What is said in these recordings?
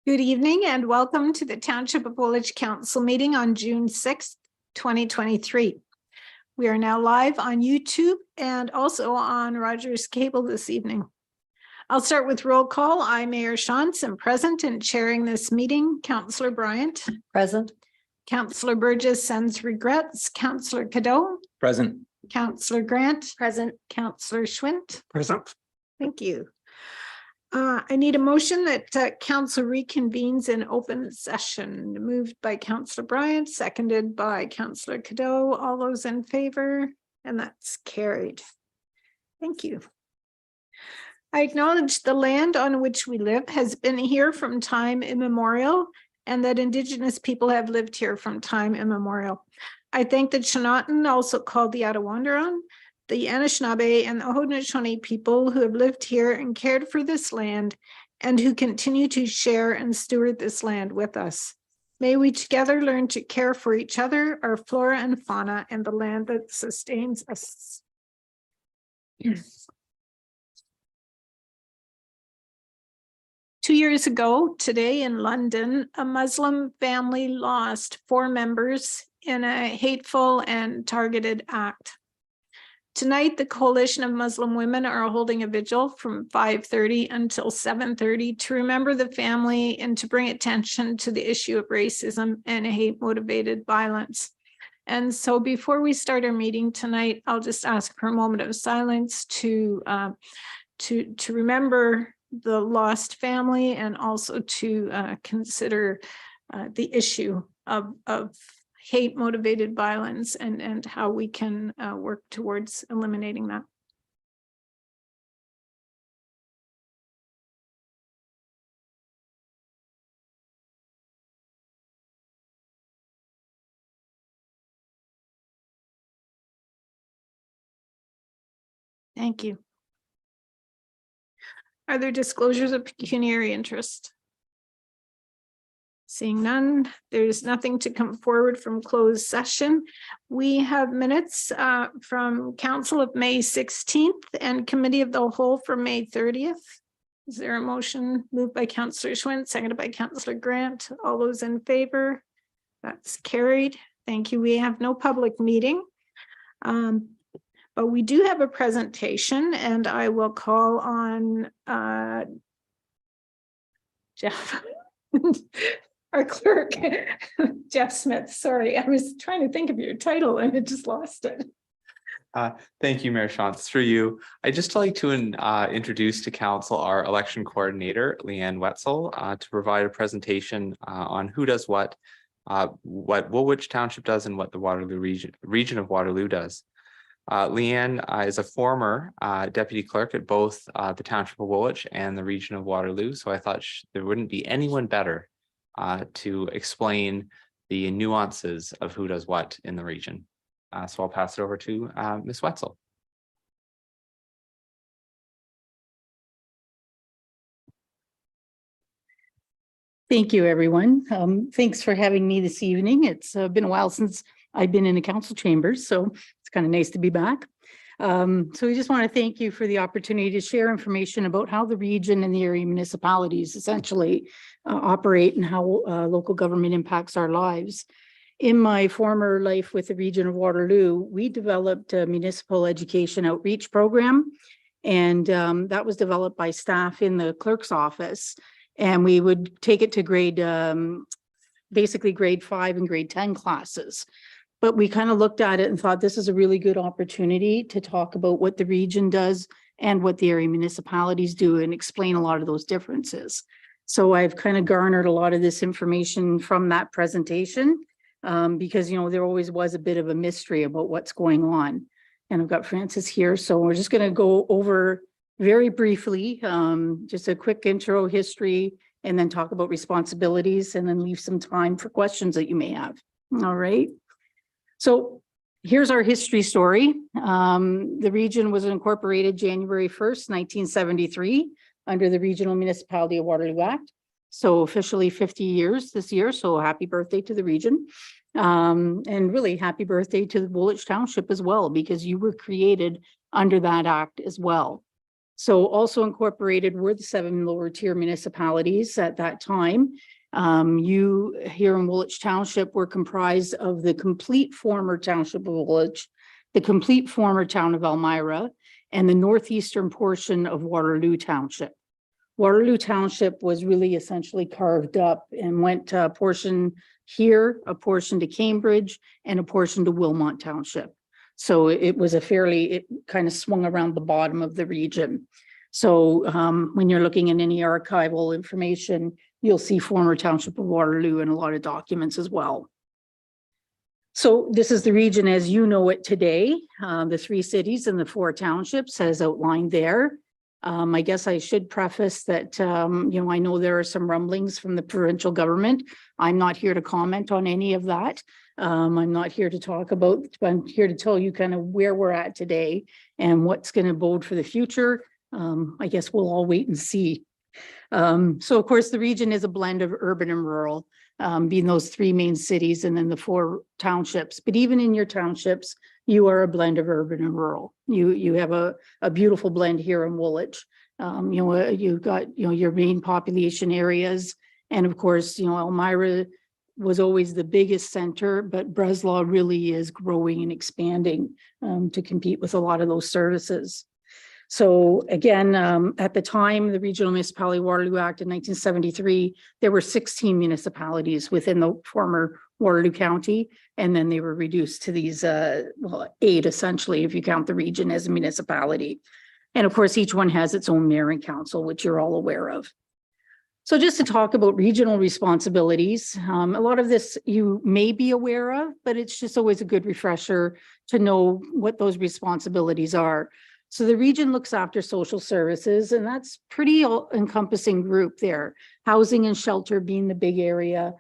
Good evening and welcome to the Township of Woolwich Council meeting on June 6th, 2023. We are now live on YouTube and also on Rogers Cable this evening. I'll start with roll call. I, Mayor Shantz, am present and chairing this meeting. Councillor Bryant. Present. Councillor Burgess sends regrets. Councillor Cadeau. Present. Councillor Grant. Present. Councillor Schwint. Present. Thank you. I need a motion that council reconvenes in open session. Moved by Councillor Bryant, seconded by Councillor Cadeau. All those in favor? And that's carried. Thank you. I acknowledge the land on which we live has been here from time immemorial, and that Indigenous people have lived here from time immemorial. I thank the Chinatan, also called the Attawandaron, the Anishinaabe and the Haudenosaunee people who have lived here and cared for this land and who continue to share and steward this land with us. May we together learn to care for each other, our flora and fauna, and the land that sustains us. 2 years ago, today in London, a Muslim family lost 4 members in a hateful and targeted act. Tonight, the Coalition of Muslim Women are holding a vigil from 5:30 until 7:30 to remember the family and to bring attention to the issue of racism and hate-motivated violence. And so before we start our meeting tonight, I'll just ask for a moment of silence to remember the lost family and also to consider the issue of hate-motivated violence and how we can work towards eliminating that. Thank you. Are there disclosures of pecuniary interest? Seeing none, there's nothing to come forward from closed session. We have minutes from Council of May 16th and Committee of the Whole for May 30th. Is there a motion? Moved by Councillor Schwint, seconded by Councillor Grant. All those in favor? That's carried. Thank you. We have no public meeting, but we do have a presentation, and I will call on Jeff. Our clerk, Jeff Smith. Sorry, I was trying to think of your title and I just lost it. Thank you, Mayor Shantz. Through you, I'd just like to introduce to Council our election coordinator, Leanne Wetzel, to provide a presentation on who does what Woolwich Township does and what the Waterloo region of Waterloo does. Leanne is a former deputy clerk at both the Township of Woolwich and the region of Waterloo, so I thought there wouldn't be anyone better to explain the nuances of who does what in the region. So I'll pass it over to Ms. Wetzel. Thank you, everyone. Thanks for having me this evening. It's been a while since I've been in the council chambers, so it's kind of nice to be back. So we just want to thank you for the opportunity to share information about how the region and the area municipalities essentially operate and how local government impacts our lives. In my former life with the region of Waterloo, we developed a municipal education outreach program, and that was developed by staff in the clerk's office. And we would take it to basically grade 5 and grade 10 classes. But we kind of looked at it and thought this is a really good opportunity to talk about what the region does and what the area municipalities do and explain a lot of those differences. So I've kind of garnered a lot of this information from that presentation because, you know, there always was a bit of a mystery about what's going on. And I've got Francis here. So we're just going to go over very briefly, just a quick intro history, and then talk about responsibilities, and then leave some time for questions that you may have. All right. So here's our history story. The region was incorporated January 1st, 1973, under the Regional Municipality of Waterloo Act. So officially 50 years this year. So happy birthday to the region. And really happy birthday to the Woolwich Township as well, because you were created under that act as well. So also incorporated were the 7 lower tier municipalities at that time. You here in Woolwich Township were comprised of the complete former township of Woolwich, the complete former town of Elmira, and the northeastern portion of Waterloo Township. Waterloo Township was really essentially carved up and went a portion here, a portion to Cambridge, and a portion to Wilmot Township. So it was it kind of swung around the bottom of the region. So when you're looking at any archival information, you'll see former Township of Waterloo in a lot of documents as well. So this is the region as you know it today, the 3 cities and the 4 townships as outlined there. I guess I should preface that, I know there are some rumblings from the provincial government. I'm not here to comment on any of that. I'm not here to talk about, but I'm here to tell you kind of where we're at today and what's going to bode for the future. I guess we'll all wait and see. So of course, the region is a blend of urban and rural, being those 3 main cities and then the 4 townships. But even in your townships, you are a blend of urban and rural. You have a beautiful blend here in Woolwich. You've got, your main population areas. And of course, Elmira was always the biggest center, but Breslau really is growing and expanding to compete with a lot of those services. So again, at the time, the Regional Municipality Waterloo Act in 1973, there were 16 municipalities within the former Waterloo County, and then they were reduced to these 8 essentially, if you count the region as a municipality. And of course, each one has its own mayor and council, which you're all aware of. So just to talk about regional responsibilities, a lot of this you may be aware of, but it's just always a good refresher to know what those responsibilities are. So the region looks after social services, and that's pretty encompassing group there. Housing and shelter being the big area.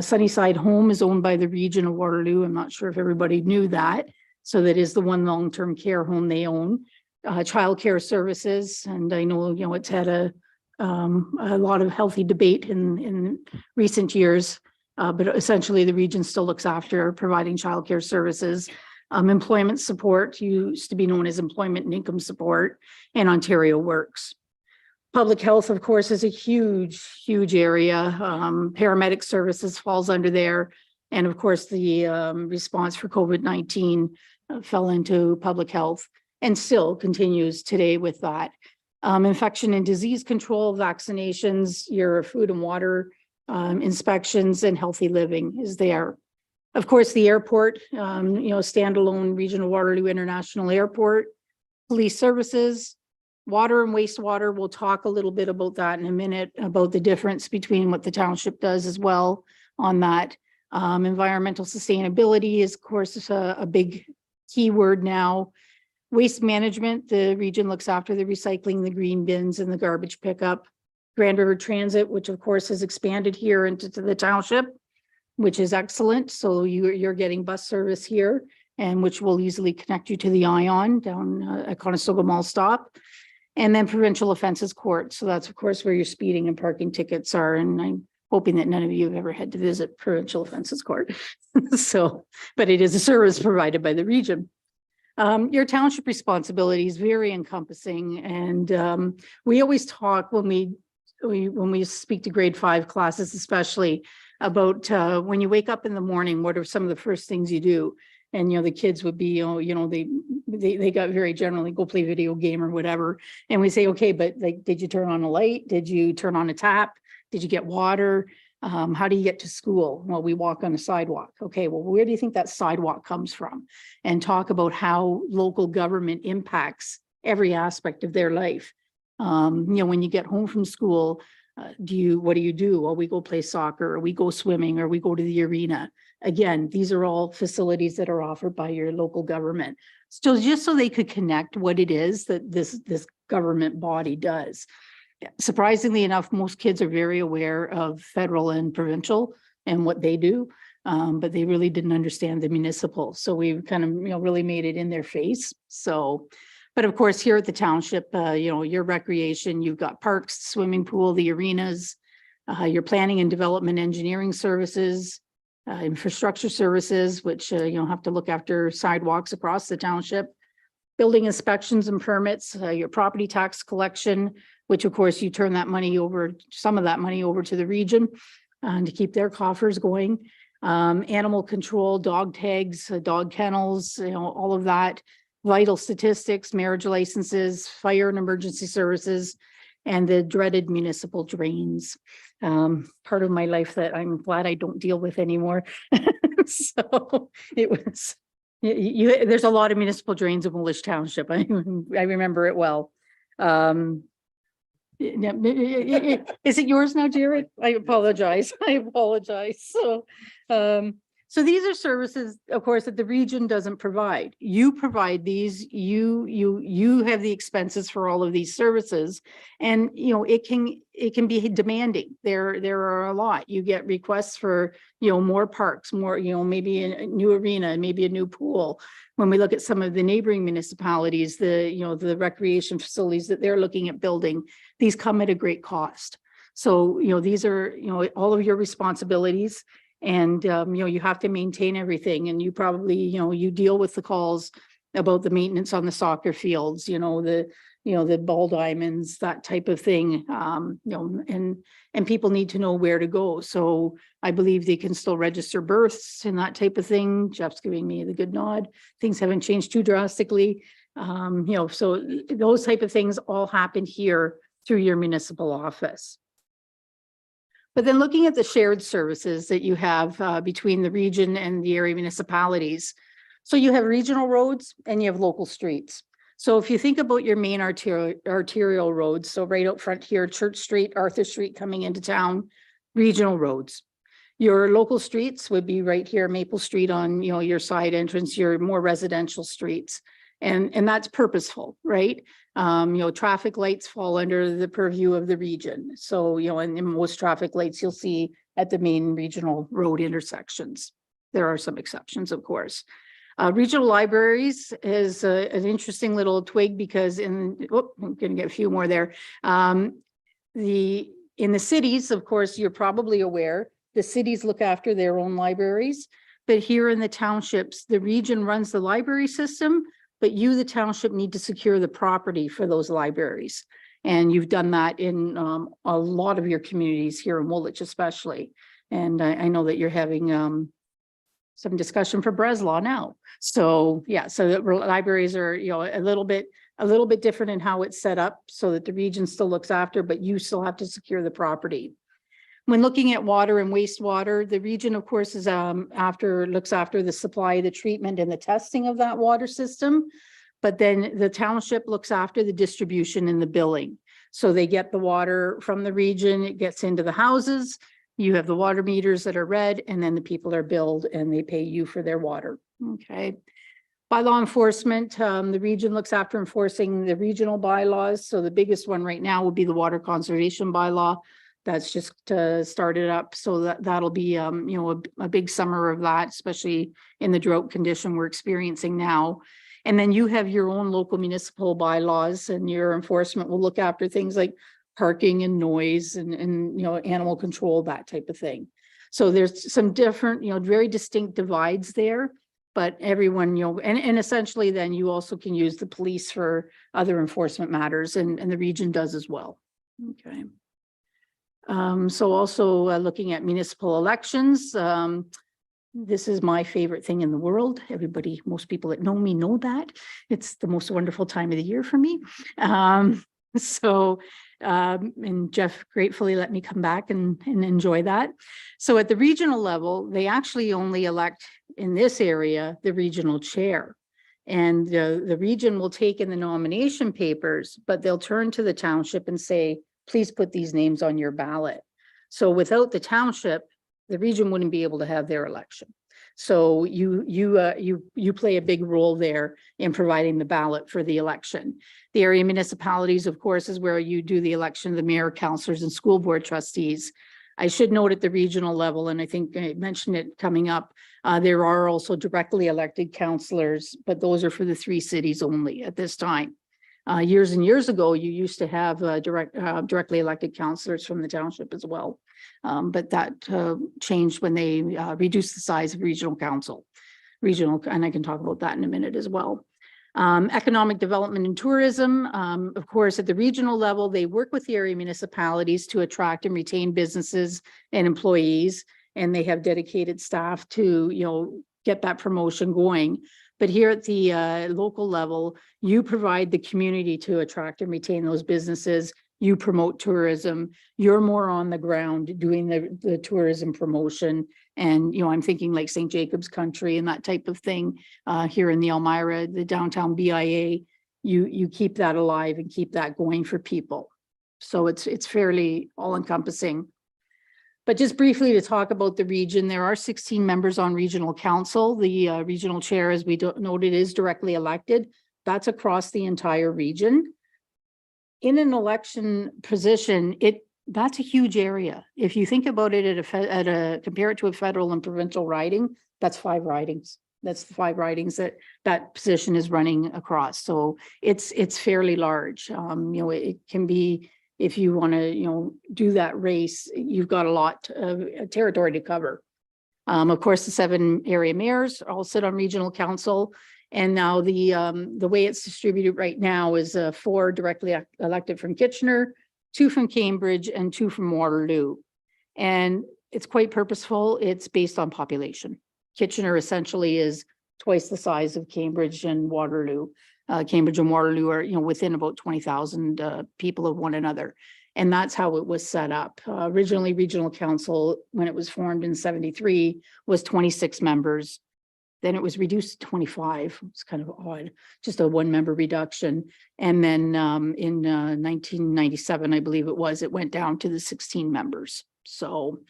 Sunnyside Home is owned by the region of Waterloo. I'm not sure if everybody knew that. So that is the one long-term care home they own. Childcare services, and I know, it's had a lot of healthy debate in recent years, but essentially the region still looks after providing childcare services. Employment support used to be known as employment and income support, and Ontario Works. Public health, of course, is a huge area. Paramedic services falls under there. And of course, the response for COVID-19 fell into public health and still continues today with that. Infection and disease control, vaccinations, your food and water inspections, and healthy living is there. Of course, the airport, standalone Regional Waterloo International Airport, police services, water and wastewater. We'll talk a little bit about that in a minute, about the difference between what the township does as well on that. Environmental sustainability is, of course, a big keyword now. Waste management, the region looks after the recycling, the green bins, and the garbage pickup. Grand River Transit, which of course has expanded here into the township, which is excellent. So you're getting bus service here, and which will easily connect you to the Ion down at Conestoga Mall stop. And then provincial offenses court. So that's of course where your speeding and parking tickets are. And I'm hoping that none of you have ever had to visit provincial offenses court. But it is a service provided by the region. Your township responsibility is very encompassing. And we always talk when we speak to grade 5 classes, especially about when you wake up in the morning, what are some of the first things you do? And, the kids would be, they got very generally go play video game or whatever. And we say, okay, but like, did you turn on a light? Did you turn on a tap? Did you get water? How do you get to school? Well, we walk on a sidewalk. Okay, well, where do you think that sidewalk comes from? And talk about how local government impacts every aspect of their life. When you get home from school, what do you do? Well, we go play soccer, or we go swimming, or we go to the arena. Again, these are all facilities that are offered by your local government. So just so they could connect what it is that this government body does. Surprisingly enough, most kids are very aware of federal and provincial and what they do, but they really didn't understand the municipal. So we've kind of, really made it in their face. So, but of course, here at the township, your recreation, you've got parks, swimming pool, the arenas, your planning and development engineering services, infrastructure services, which, have to look after sidewalks across the township, building inspections and permits, your property tax collection, which of course you turn that money over, some of that money over to the region to keep their coffers going. Animal control, dog tags, dog kennels, all of that, vital statistics, marriage licenses, fire and emergency services, and the dreaded municipal drains. Part of my life that I'm glad I don't deal with anymore. So it was, there's a lot of municipal drains in Woolwich Township. I remember it well. Is it yours now, Jared? I apologize. I apologize. So these are services, of course, that the region doesn't provide. You provide these, you have the expenses for all of these services. And, it can be demanding. There are a lot. You get requests for, more parks, more, maybe a new arena, maybe a new pool. When we look at some of the neighboring municipalities, the recreation facilities that they're looking at building, these come at a great cost. So, these are, all of your responsibilities. And, you have to maintain everything, and you probably, you deal with the calls about the maintenance on the soccer fields, the ball diamonds, that type of thing. And people need to know where to go. So I believe they can still register births and that type of thing. Jeff's giving me the good nod. Things haven't changed too drastically. So those type of things all happen here through your municipal office. But then looking at the shared services that you have between the region and the area municipalities. So you have regional roads and you have local streets. So if you think about your main arterial roads, so right out front here, Church Street, Arthur Street coming into town, regional roads. Your local streets would be right here, Maple Street on, your side entrance, your more residential streets. And that's purposeful, right? Traffic lights fall under the purview of the region. So, and in most traffic lights you'll see at the main regional road intersections. There are some exceptions, of course. Regional libraries is an interesting little twig because I'm going to get a few more there. In the cities, of course, you're probably aware, the cities look after their own libraries, but here in the townships, the region runs the library system, but you, the township, need to secure the property for those libraries. And you've done that in a lot of your communities here in Woolwich, especially. And I know that you're having some discussion for Breslaw now. So yeah, so the libraries are, a little bit different in how it's set up so that the region still looks after, but you still have to secure the property. When looking at water and wastewater, the region, of course, is looks after the supply, the treatment, and the testing of that water system. But then the township looks after the distribution and the billing. So they get the water from the region, it gets into the houses. You have the water meters that are read, and then the people are billed and they pay you for their water. Okay. By law enforcement, the region looks after enforcing the regional bylaws. So the biggest one right now will be the water conservation bylaw. That's just started up, so that'll be a big summer of that, especially in the drought condition we're experiencing now. And then you have your own local municipal bylaws, and your enforcement will look after things like parking and noise and animal control, that type of thing. So there's some different, very distinct divides there, but everyone, and essentially then you also can use the police for other enforcement matters, and the region does as well. Okay. So also looking at municipal elections, this is my favorite thing in the world. Most people that know me know that. It's the most wonderful time of the year for me. And Jeff gratefully let me come back and enjoy that. So at the regional level, they actually only elect in this area, the regional chair. And the region will take in the nomination papers, but they'll turn to the township and say, please put these names on your ballot. So without the township, the region wouldn't be able to have their election. So you play a big role there in providing the ballot for the election. The area municipalities, of course, is where you do the election of the mayor, councillors, and school board trustees. I should note at the regional level, and I think I mentioned it coming up, there are also directly elected councillors, but those are for the 3 cities only at this time. Years and years ago, you used to have directly elected councillors from the township as well. But that changed when they reduced the size of regional council. And I can talk about that in a minute as well. Economic development and tourism, of course, at the regional level, they work with the area municipalities to attract and retain businesses and employees, and they have dedicated staff to, get that promotion going. But here at the local level, you provide the community to attract and retain those businesses. You promote tourism. You're more on the ground doing the tourism promotion. And, I'm thinking like St. Jacobs Country and that type of thing here in the Elmira, the downtown BIA, you keep that alive and keep that going for people. So it's fairly all encompassing. But just briefly to talk about the region, there are 16 members on regional council. The regional chair, as we noted, is directly elected. That's across the entire region. In an election position, that's a huge area. If you think about it compare it to a federal and provincial riding, that's 5 ridings. That's the 5 ridings that position is running across. So it's fairly large. It can be, if you want to, do that race, you've got a lot of territory to cover. Of course, the 7 area mayors all sit on regional council. And now the way it's distributed right now is 4 directly elected from Kitchener, 2 from Cambridge, and 2 from Waterloo. And it's quite purposeful. It's based on population. Kitchener essentially is twice the size of Cambridge and Waterloo. Cambridge and Waterloo are, within about 20,000 people of one another. And that's how it was set up. Originally, regional council, when it was formed in 73, was 26 members. Then it was reduced to 25. It's kind of odd, just a 1-member reduction. And then in 1997, I believe it went down to the 16 members. So,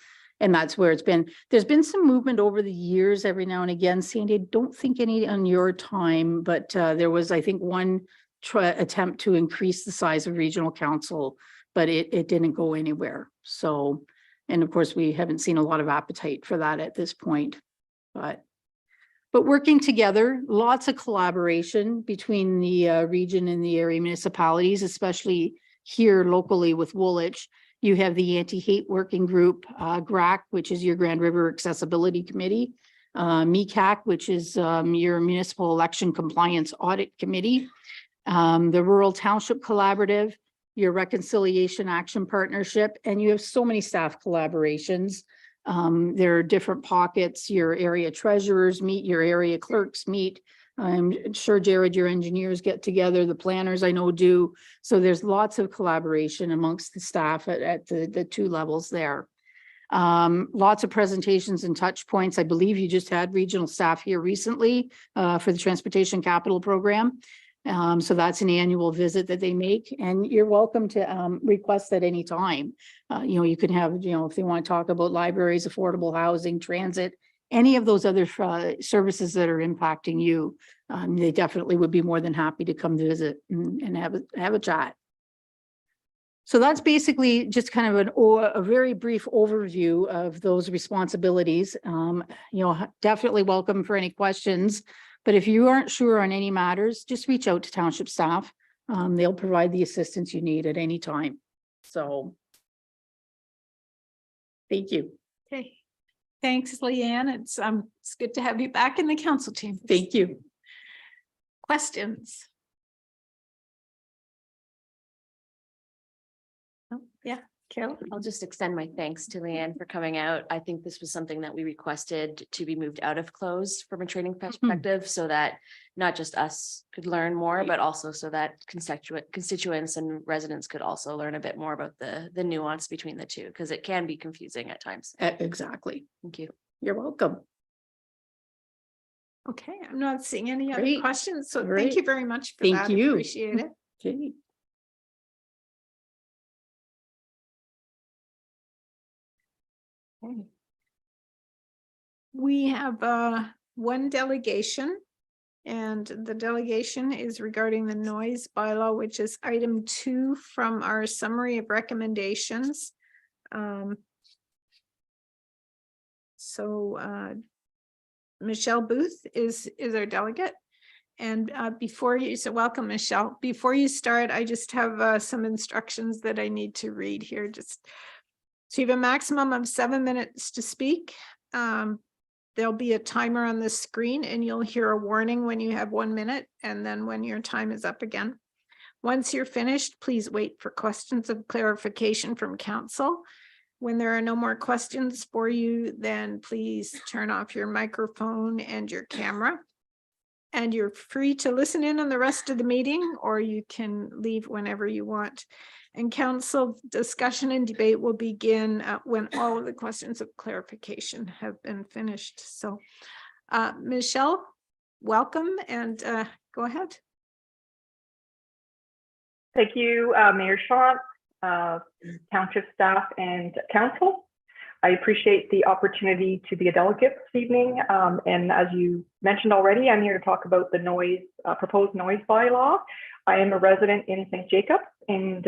and that's where it's been. There's been some movement over the years every now and again. Sandy, I don't think any on your time, but there was, I think, one attempt to increase the size of regional council, but it didn't go anywhere. So, and of course, we haven't seen a lot of appetite for that at this point, but working together, lots of collaboration between the region and the area municipalities, especially here locally with Woolwich. You have the anti-hate working group, GRAC, which is your Grand River Accessibility Committee, MECAC, which is your Municipal Election Compliance Audit Committee, the Rural Township Collaborative, your Reconciliation Action Partnership, and you have so many staff collaborations. There are different pockets. Your area treasurers meet, your area clerks meet. I'm sure, Jared, your engineers get together, the planners I know do. So there's lots of collaboration amongst the staff at the 2 levels there. Lots of presentations and touch points. I believe you just had regional staff here recently for the Transportation Capital Program. So that's an annual visit that they make, and you're welcome to request at any time. You can have, if they want to talk about libraries, affordable housing, transit, any of those other services that are impacting you, they definitely would be more than happy to come visit and have a chat. So that's basically just kind of a very brief overview of those responsibilities. Definitely welcome for any questions. But if you aren't sure on any matters, just reach out to township staff. They'll provide the assistance you need at any time. So, thank you. Okay. Thanks, Leanne. It's good to have you back in the council chamber. Thank you. Questions? Oh, yeah. Carol? I'll just extend my thanks to Leanne for coming out. I think this was something that we requested to be moved out of closed from a training perspective, so that not just us could learn more, but also so that constituents and residents could also learn a bit more about the nuance between the two, because it can be confusing at times. Exactly. Thank you. You're welcome. Okay, I'm not seeing any other Great. questions, so Great. thank you very much for Thank that. you. Appreciate it. Okay. Okay. We have one delegation, and the delegation is regarding the noise bylaw, which is item 2 from our summary of recommendations. Michelle Booth is our delegate. And so welcome, Michelle. Before you start, I just have some instructions that I need to read here. So you have a maximum of 7 minutes to speak. there'll be a timer on the screen and you'll hear a warning when you have 1 minute and then when your time is up again. Once you're finished, please wait for questions of clarification from council. When there are no more questions for you, then please turn off your microphone and your camera. And you're free to listen in on the rest of the meeting, or you can leave whenever you want. And council discussion and debate will begin when all of the questions of clarification have been finished. So, Michelle, welcome and go ahead. Thank you, Mayor Shantz, Township staff and council. I appreciate the opportunity to be a delegate this evening. And as you mentioned already, I'm here to talk about the noise, proposed noise bylaw. I am a resident in St. Jacobs, and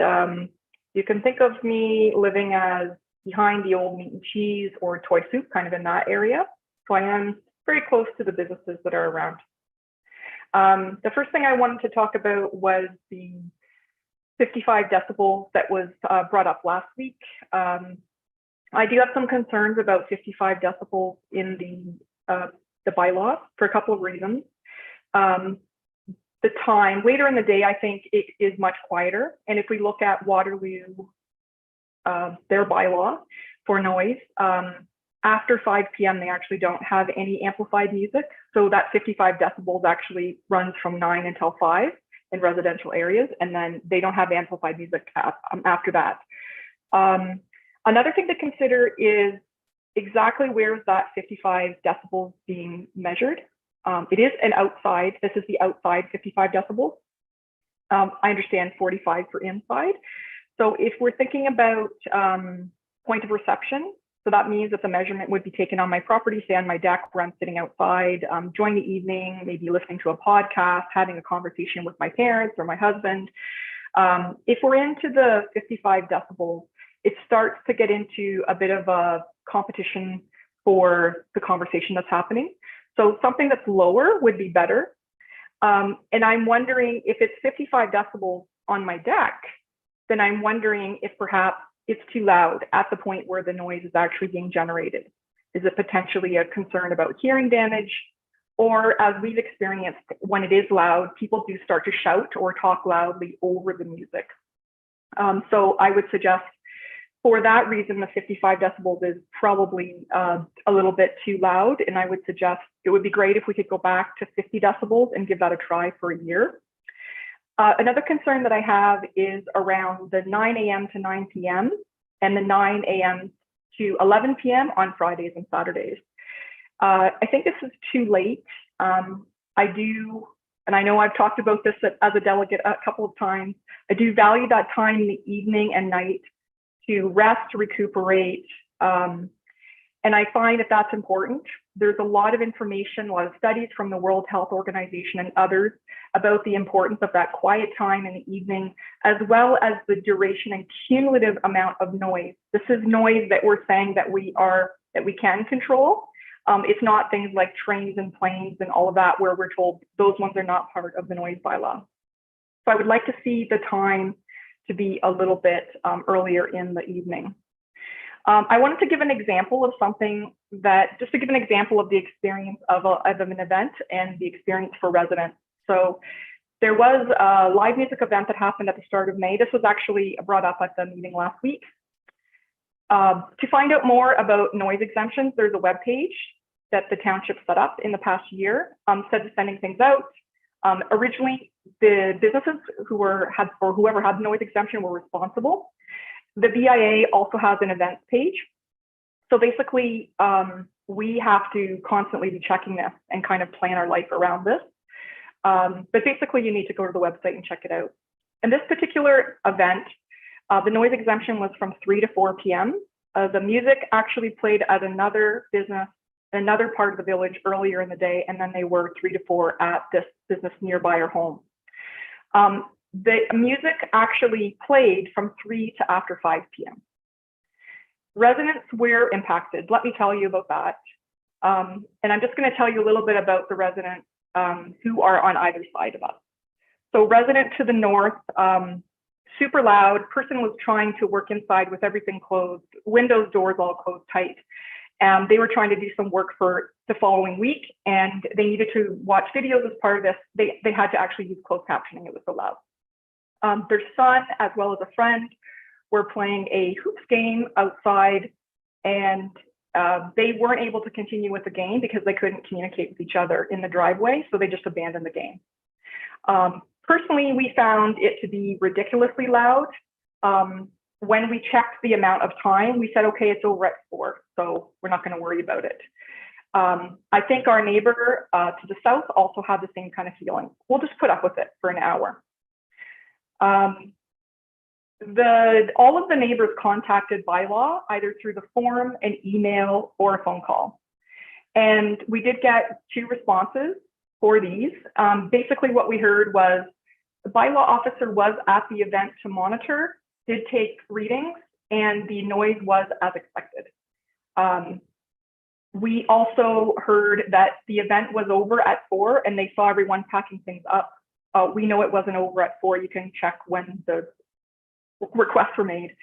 you can think of me living as behind the old meat and cheese or toy soup, kind of in that area. So I am very close to the businesses that are around. The first thing I wanted to talk about was the 55 decibels that was brought up last week. I do have some concerns about 55 decibels in the bylaw for a couple of reasons. The time, later in the day, I think it is much quieter. And if we look at Waterloo, their bylaw for noise, after 5 p.m., they actually don't have any amplified music. So that 55 decibels actually runs from 9 until 5 in residential areas. And then they don't have amplified music after that. Another thing to consider is exactly where is that 55 decibels being measured. It is an outside, this is the outside 55 decibels. I understand 45 for inside. So if we're thinking about point of reception, so that means that the measurement would be taken on my property, say on my deck where I'm sitting outside, during the evening, maybe listening to a podcast, having a conversation with my parents or my husband. If we're into the 55 decibels, it starts to get into a bit of a competition for the conversation that's happening. So something that's lower would be better. And I'm wondering if it's 55 decibels on my deck, then I'm wondering if perhaps it's too loud at the point where the noise is actually being generated. Is it potentially a concern about hearing damage? Or as we've experienced, when it is loud, people do start to shout or talk loudly over the music. So I would suggest for that reason, the 55 decibels is probably a little bit too loud. And I would suggest it would be great if we could go back to 50 decibels and give that a try for a year. Another concern that I have is around the 9 a.m. to 9 p.m. and the 9 a.m. to 11 p.m. on Fridays and Saturdays. I think this is too late. I do, and I know I've talked about this as a delegate a couple of times, I do value that time in the evening and night to rest, recuperate, and I find that that's important. There's a lot of information, a lot of studies from the World Health Organization and others about the importance of that quiet time in the evening, as well as the duration and cumulative amount of noise. This is noise that we're saying that we can control. It's not things like trains and planes and all of that, where we're told those ones are not part of the noise bylaw. So I would like to see the time to be a little bit earlier in the evening. I wanted to give an example of something that, just to give an example of the experience of an event and the experience for residents. So there was a live music event that happened at the start of May. This was actually brought up at the meeting last week. To find out more about noise exemptions, there's a webpage that the township set up in the past year, instead of sending things out. Originally, the businesses whoever had the noise exemption were responsible. The BIA also has an events page. So basically, we have to constantly be checking this and kind of plan our life around this. But basically, you need to go to the website and check it out. And this particular event, the noise exemption was from 3 to 4 p.m. The music actually played at another business, another part of the village earlier in the day, and then they were 3 to 4 at this business nearby our home. The music actually played from 3 to after 5 p.m. Residents were impacted. Let me tell you about that. And I'm just going to tell you a little bit about the residents who are on either side of us. So resident to the north, super loud, person was trying to work inside with everything closed, windows, doors all closed tight. They were trying to do some work for the following week, and they needed to watch videos as part of this. They had to actually use closed captioning. It was allowed. Their son, as well as a friend, were playing a hoops game outside, and they weren't able to continue with the game because they couldn't communicate with each other in the driveway, so they just abandoned the game. Personally, we found it to be ridiculously loud. When we checked the amount of time, we said, okay, it's over at 4, so we're not going to worry about it. I think our neighbor to the south also had the same kind of feeling. We'll just put up with it for an hour. All of the neighbors contacted bylaw either through the form, an email, or a phone call. And we did get 2 responses for these. Basically what we heard was the bylaw officer was at the event to monitor, did take readings, and the noise was as expected. We also heard that the event was over at 4 and they saw everyone packing things up. We know it wasn't over at 4. You can check when the requests were made.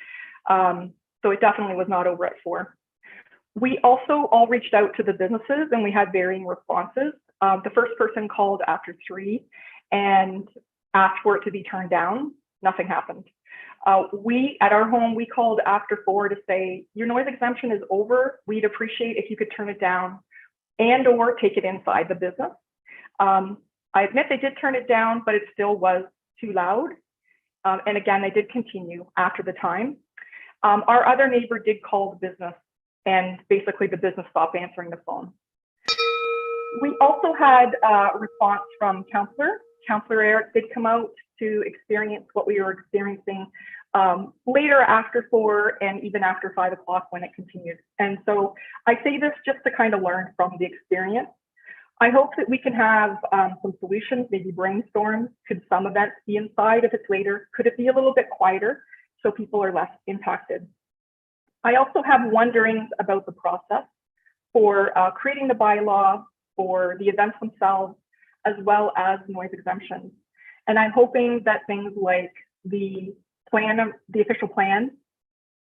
So it definitely was not over at 4. We also all reached out to the businesses and we had varying responses. The first person called after 3 and asked for it to be turned down. Nothing happened. We, at our home, we called after 4 to say, your noise exemption is over. We'd appreciate if you could turn it down and or take it inside the business. I admit they did turn it down, but it still was too loud. And again, they did continue after the time. Our other neighbor did call the business and basically the business stopped answering the phone. We also had a response from Councillor Eric did come out to experience what we were experiencing later after 4 and even after 5 o'clock when it continued. And so I say this just to kind of learn from the experience. I hope that we can have some solutions, maybe brainstorm. Could some events be inside if it's later? Could it be a little bit quieter so people are less impacted? I also have wonderings about the process for creating the bylaw, for the events themselves, as well as noise exemptions. And I'm hoping that things like the plan, the official plan,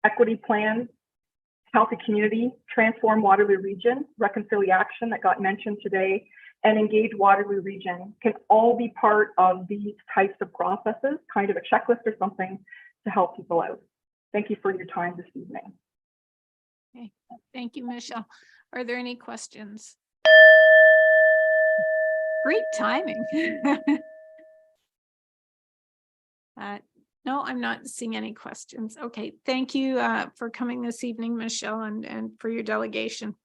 equity plan, healthy community, transform Waterloo region, reconciliation that got mentioned today, and engage Waterloo region can all be part of these types of processes, kind of a checklist or something to help people out. Thank you for your time this evening. Okay. Thank you, Michelle. Are there any questions? Great timing. No, I'm not seeing any questions. Okay, thank you for coming this evening, Michelle, and for your delegation.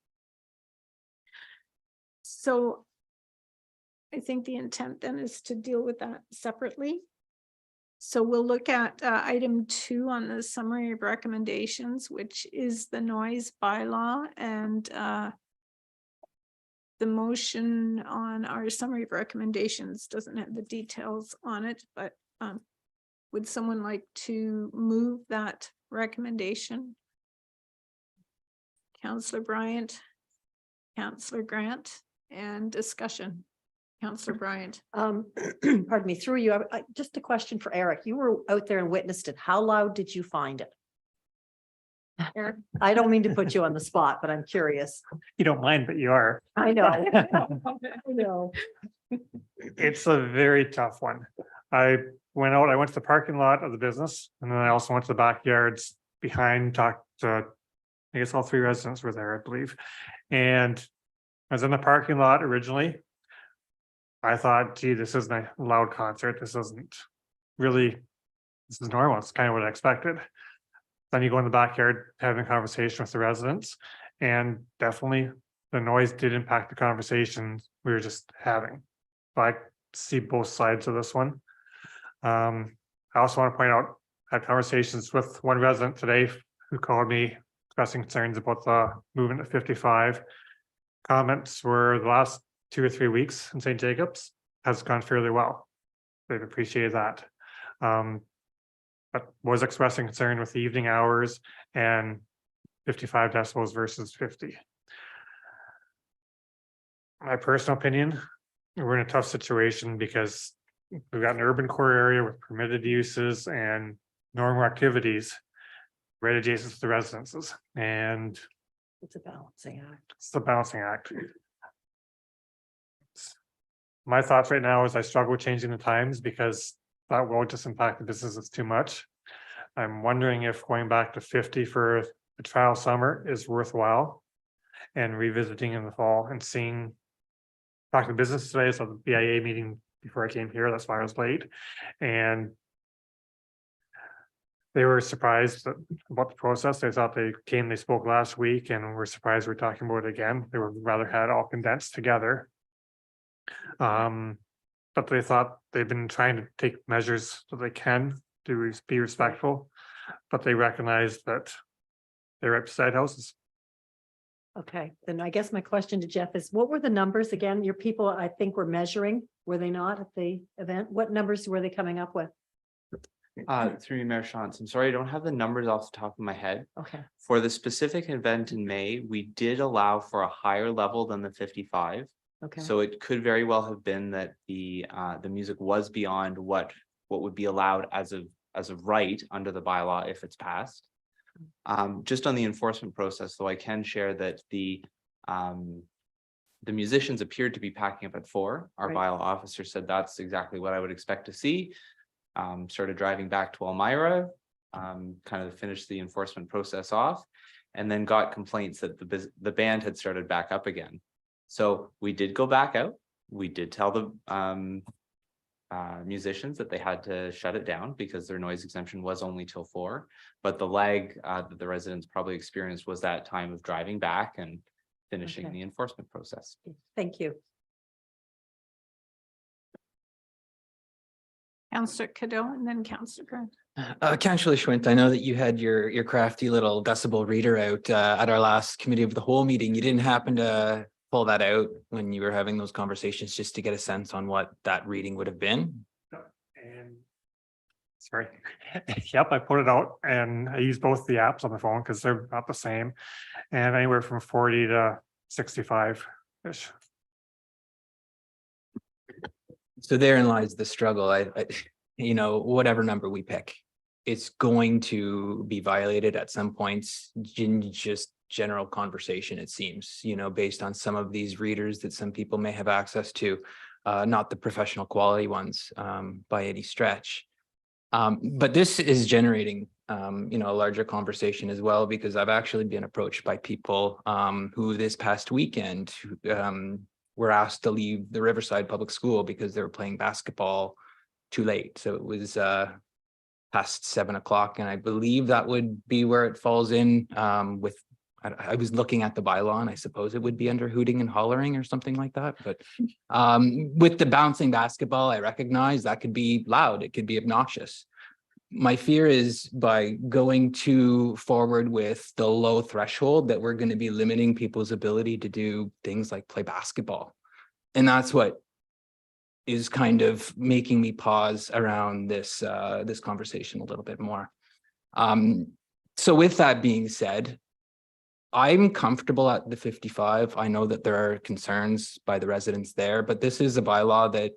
So I think the intent then is to deal with that separately. So we'll look at item 2 on the summary of recommendations, which is the noise bylaw, and the motion on our summary of recommendations doesn't have the details on it, but would someone like to move that recommendation? Councillor Bryant, Councillor Grant, and discussion. Councillor Bryant. Pardon me, through you, just a question for Eric. You were out there and witnessed it. How loud did you find it? Eric? I don't mean to put you on the spot, but I'm curious. You don't mind, but you are. I know. I know. It's a very tough one. I went to the parking lot of the business, and then I also went to the backyards behind, talked to, I guess all 3 residents were there, I believe. And I was in the parking lot originally. I thought, gee, this isn't a loud concert. This isn't really, this is normal. It's kind of what I expected. Then you go in the backyard having a conversation with the residents, and definitely the noise did impact the conversations we were just having. So I see both sides of this one. I also want to point out, I had conversations with one resident today who called me expressing concerns about the movement at 55. Comments were the last 2 or 3 weeks in St. Jacobs has gone fairly well. They've appreciated that. But was expressing concern with the evening hours and 55 decibels versus 50. My personal opinion, we're in a tough situation because we've got an urban core area with permitted uses and normal activities right adjacent to the residences. And It's a balancing act. It's the balancing act. My thoughts right now is I struggle with changing the times because that will just impact the businesses too much. I'm wondering if going back to 50 for the trial summer is worthwhile and revisiting in the fall and seeing. Talking to business today, so the BIA meeting before I came here, that's why I was late. And they were surprised about the process. They thought they spoke last week and were surprised we're talking about it again. They would rather had all condensed together. But they thought they've been trying to take measures so they can be respectful, but they recognize that they're at beside houses. Okay, then I guess my question to Jeff is, what were the numbers again? Your people, I think, were measuring, were they not at the event? What numbers were they coming up with? Through you, Mayor Shantz, I'm sorry, I don't have the numbers off the top of my head. Okay, For the specific event in May, we did allow for a higher level than the 55. okay. So it could very well have been that the music was beyond what would be allowed as of right under the bylaw if it's passed. Just on the enforcement process, though, I can share that the musicians appeared to be packing up at 4. Our Right. bylaw officer said that's exactly what I would expect to see. Started driving back to Elmira, kind of finish the enforcement process off, and then got complaints that the band had started back up again. So we did go back out. We did tell the musicians that they had to shut it down because their noise exemption was only till 4. But the lag that the residents probably experienced was that time of driving back and finishing Okay. the enforcement process. Thank you. Councillor Cadeau and then Councillor Grant. Councillor Schwint, I know that you had your crafty little decibel reader out at our last committee of the whole meeting. You didn't happen to pull that out when you were having those conversations just to get a sense on what that reading would have been? And sorry, yep, I put it out and I use both the apps on the phone because they're about the same, and anywhere from 40 to 65-ish. So therein lies the struggle. I whatever number we pick, it's going to be violated at some points in just general conversation, it seems, based on some of these readers that some people may have access to, not the professional quality ones by any stretch. But this is generating, a larger conversation as well, because I've actually been approached by people who this past weekend were asked to leave the Riverside Public School because they were playing basketball too late. So it was past 7 o'clock, and I believe that would be where it falls in with. I was looking at the bylaw and I suppose it would be under hooting and hollering or something like that. But with the bouncing basketball, I recognize that could be loud. It could be obnoxious. My fear is by going too forward with the low threshold that we're going to be limiting people's ability to do things like play basketball. And that's what is kind of making me pause around this this conversation a little bit more. So with that being said, I'm comfortable at the 55. I know that there are concerns by the residents there, but this is a bylaw that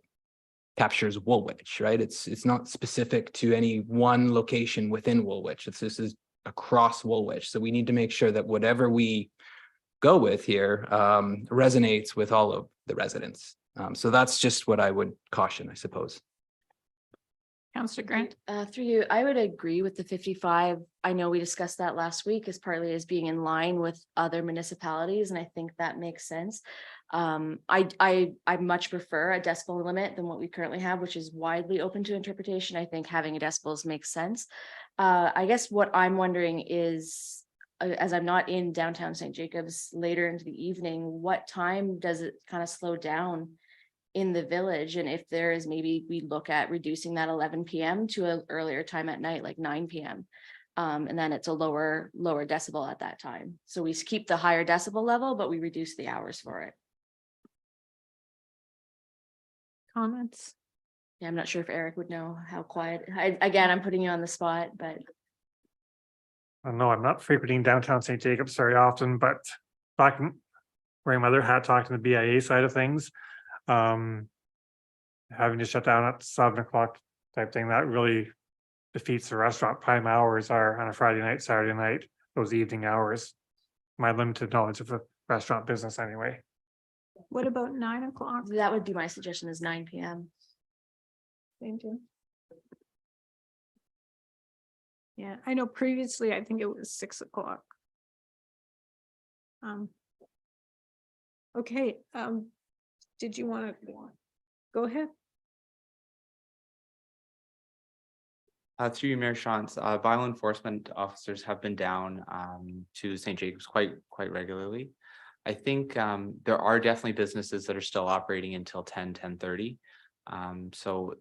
captures Woolwich, right? It's not specific to any one location within Woolwich. This is across Woolwich. So we need to make sure that whatever we go with here resonates with all of the residents. So that's just what I would caution, I suppose. Councillor Grant. Through you, I would agree with the 55. I know we discussed that last week as partly as being in line with other municipalities, and I think that makes sense. I much prefer a decibel limit than what we currently have, which is widely open to interpretation. I think having a decibels makes sense. I guess what I'm wondering is, as I'm not in downtown St. Jacobs later into the evening, what time does it kind of slow down in the village? And if there is, maybe we look at reducing that 11 p.m. to an earlier time at night, like 9 p.m. And then it's a lower decibel at that time. So we keep the higher decibel level, but we reduce the hours for it. Comments? Yeah, I'm not sure if Eric would know how quiet. Again, I'm putting you on the spot, but I know I'm not frequenting downtown St. Jacobs very often, but wearing my other hat, talking to the BIA side of things, having to shut down at 7 o'clock type thing, that really defeats the restaurant. Prime hours are on a Friday night, Saturday night, those evening hours. my limited knowledge of the restaurant business anyway. What about 9 o'clock? That would be my suggestion is 9 PM. Thank you. Yeah, I know previously, I think it was 6 o'clock. Okay, did you want to go ahead? Through you, Mayor Shantz, violent enforcement officers have been down to St. Jacobs quite regularly. I think there are definitely businesses that are still operating until 10:30. So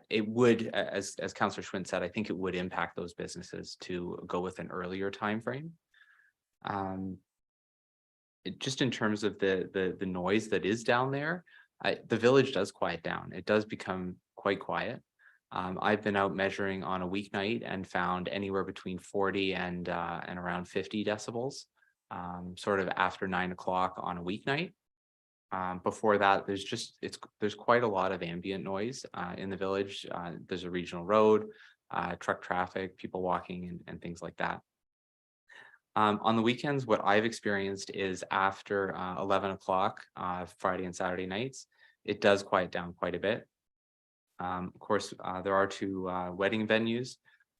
it would, as Councillor Schwinn said, I think it would impact those businesses to go with an earlier time frame. Just in terms of the noise that is down there, the village does quiet down. It does become quite quiet. I've been out measuring on a weeknight and found anywhere between 40 and around 50 decibels, sort of after 9 o'clock on a weeknight. Before that, there's quite a lot of ambient noise in the village. There's a regional road, truck traffic, people walking and things like that. On the weekends, what I've experienced is after 11 o'clock, Friday and Saturday nights, it does quiet down quite a bit. Of course, there are 2 wedding venues.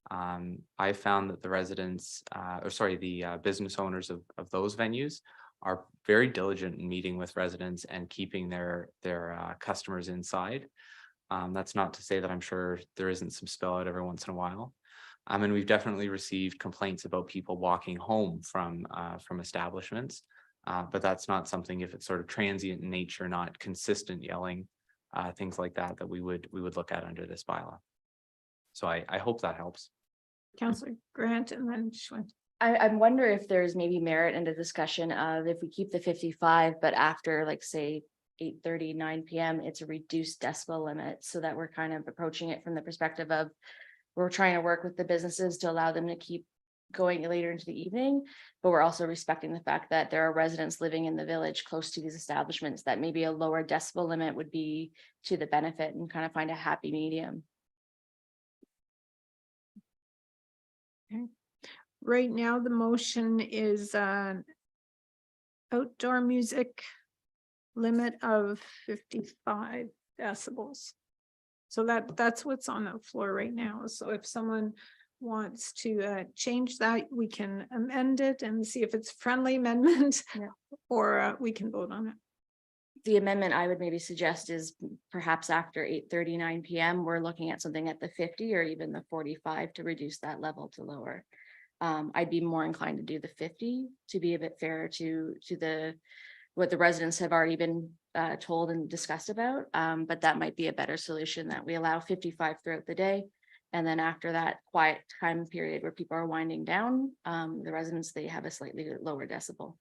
I found that the residents, the business owners of those venues are very diligent in meeting with residents and keeping their customers inside. That's not to say that I'm sure there isn't some spill out every once in a while. And we've definitely received complaints about people walking home from establishments. But that's not something, if it's sort of transient in nature, not consistent yelling, things like that, that we would look at under this bylaw. So I hope that helps. Councillor Grant and then Schwinn. I wonder if there's maybe merit in the discussion of if we keep the 55, but after like say 8:30, 9 PM, it's a reduced decibel limit, so that we're kind of approaching it from the perspective of we're trying to work with the businesses to allow them to keep going later into the evening, but we're also respecting the fact that there are residents living in the village close to these establishments that maybe a lower decibel limit would be to the benefit and kind of find a happy medium. Okay. Right now, the motion is outdoor music limit of 55 decibels. So that's what's on the floor right now. So if someone wants to change that, we can amend it and see if it's a friendly amendment, Yeah. or we can vote on it. The amendment I would maybe suggest is perhaps after 8:30, 9 PM, we're looking at something at the 50 or even the 45 to reduce that level to lower. I'd be more inclined to do the 50 to be a bit fairer to what the residents have already been told and discussed about. But that might be a better solution, that we allow 55 throughout the day. And then after that quiet time period where people are winding down, the residents, they have a slightly lower decibel.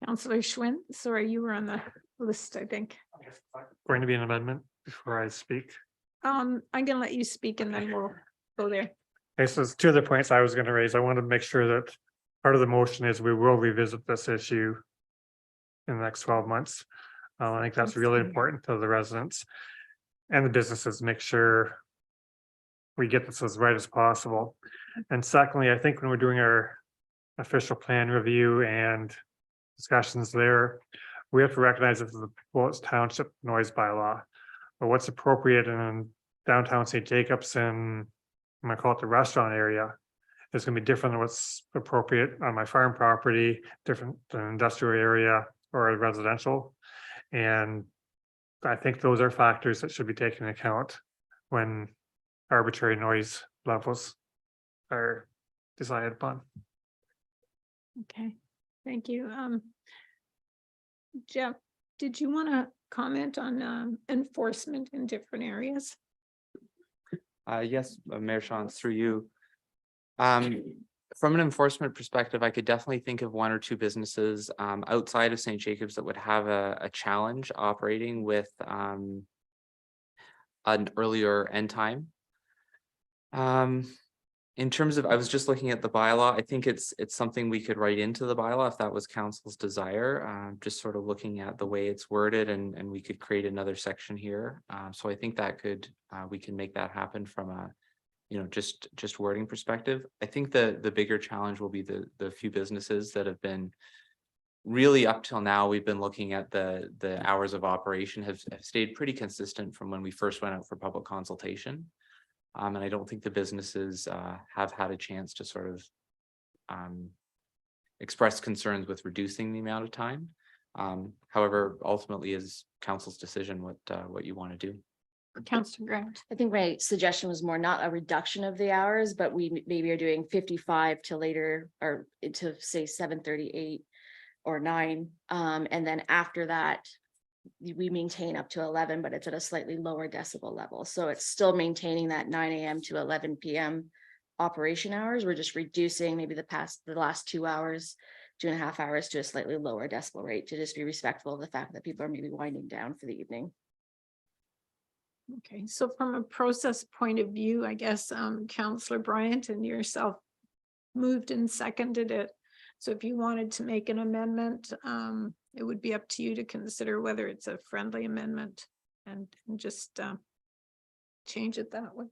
Councillor Schwinn, sorry, you were on the list, I think. Going to be an amendment before I speak. I'm gonna let you speak and then we'll go there. Okay, so there's 2 other points I was going to raise. I want to make sure that part of the motion is we will revisit this issue in the next 12 months. I think that's really important to the residents and the businesses, make sure we get this as right as possible. And secondly, I think when we're doing our official plan review and discussions there, we have to recognize that the Woolwich Township noise bylaw, but what's appropriate in downtown St. Jacobs and I'm gonna call it the restaurant area, is gonna be different than what's appropriate on my farm property, different than industrial area or a residential. And I think those are factors that should be taken into account when arbitrary noise levels are decided upon. Okay, thank you. Jeff, did you want to comment on enforcement in different areas? Yes, Mayor Shantz, through you. From an enforcement perspective, I could definitely think of 1 or 2 businesses outside of St. Jacobs that would have a challenge operating with an earlier end time. In terms of, I was just looking at the bylaw, I think it's something we could write into the bylaw if that was council's desire, just sort of looking at the way it's worded and we could create another section here. So I think that we can make that happen from just wording perspective. I think the bigger challenge will be the few businesses that have been really up till now. We've been looking at the hours of operation have stayed pretty consistent from when we first went out for public consultation. And I don't think the businesses have had a chance to sort of express concerns with reducing the amount of time. However, ultimately is council's decision what you want to do. Councillor Grant. I think my suggestion was more not a reduction of the hours, but we maybe are doing 55 to later or to say 7:38 or 9. And then after that, we maintain up to 11, but it's at a slightly lower decibel level. So it's still maintaining that 9 a.m. to 11 p.m. operation hours. We're just reducing maybe the last 2 hours, 2.5 hours to a slightly lower decibel rate to just be respectful of the fact that people are maybe winding down for the evening. Okay, so from a process point of view, I guess Councillor Bryant and yourself moved and seconded it. So if you wanted to make an amendment, it would be up to you to consider whether it's a friendly amendment and just change it that way.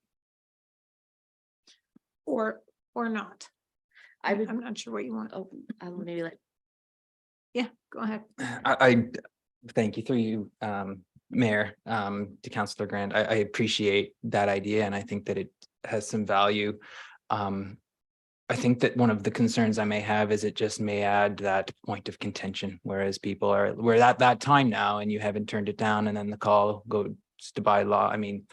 Or not. I'm not sure what you want. Oh, I will maybe let. Yeah, go ahead. I thank you through you, Mayor, to Councillor Grant. I appreciate that idea, and I think that it has some value. I think that one of the concerns I may have is it just may add that point of contention, whereas we're at that time now and you haven't turned it down, and then the call goes to bylaw. I mean,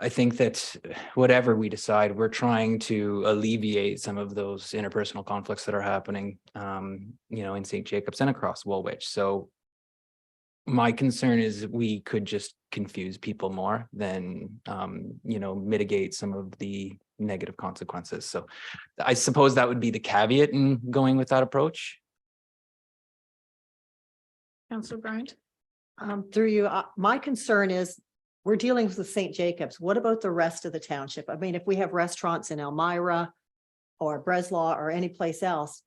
I think that whatever we decide, we're trying to alleviate some of those interpersonal conflicts that are happening, in St. Jacobs and across Woolwich. So my concern is we could just confuse people more than, mitigate some of the negative consequences. So I suppose that would be the caveat in going with that approach. Councillor Bryant. Through you, my concern is we're dealing with St. Jacobs. What about the rest of the township? I mean, if we have restaurants in Elmira or Breslau or any place else,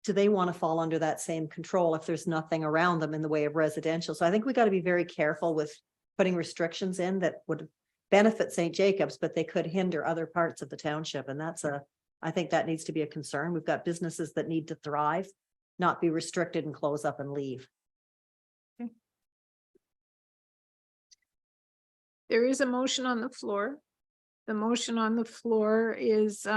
do they want to fall under that same control if there's nothing around them in the way of residential? So I think we got to be very careful with putting restrictions in that would benefit St. Jacobs, but they could hinder other parts of the township. And I think that needs to be a concern. We've got businesses that need to thrive, not be restricted and close up and leave. Okay. There is a motion on the floor. The motion on the floor is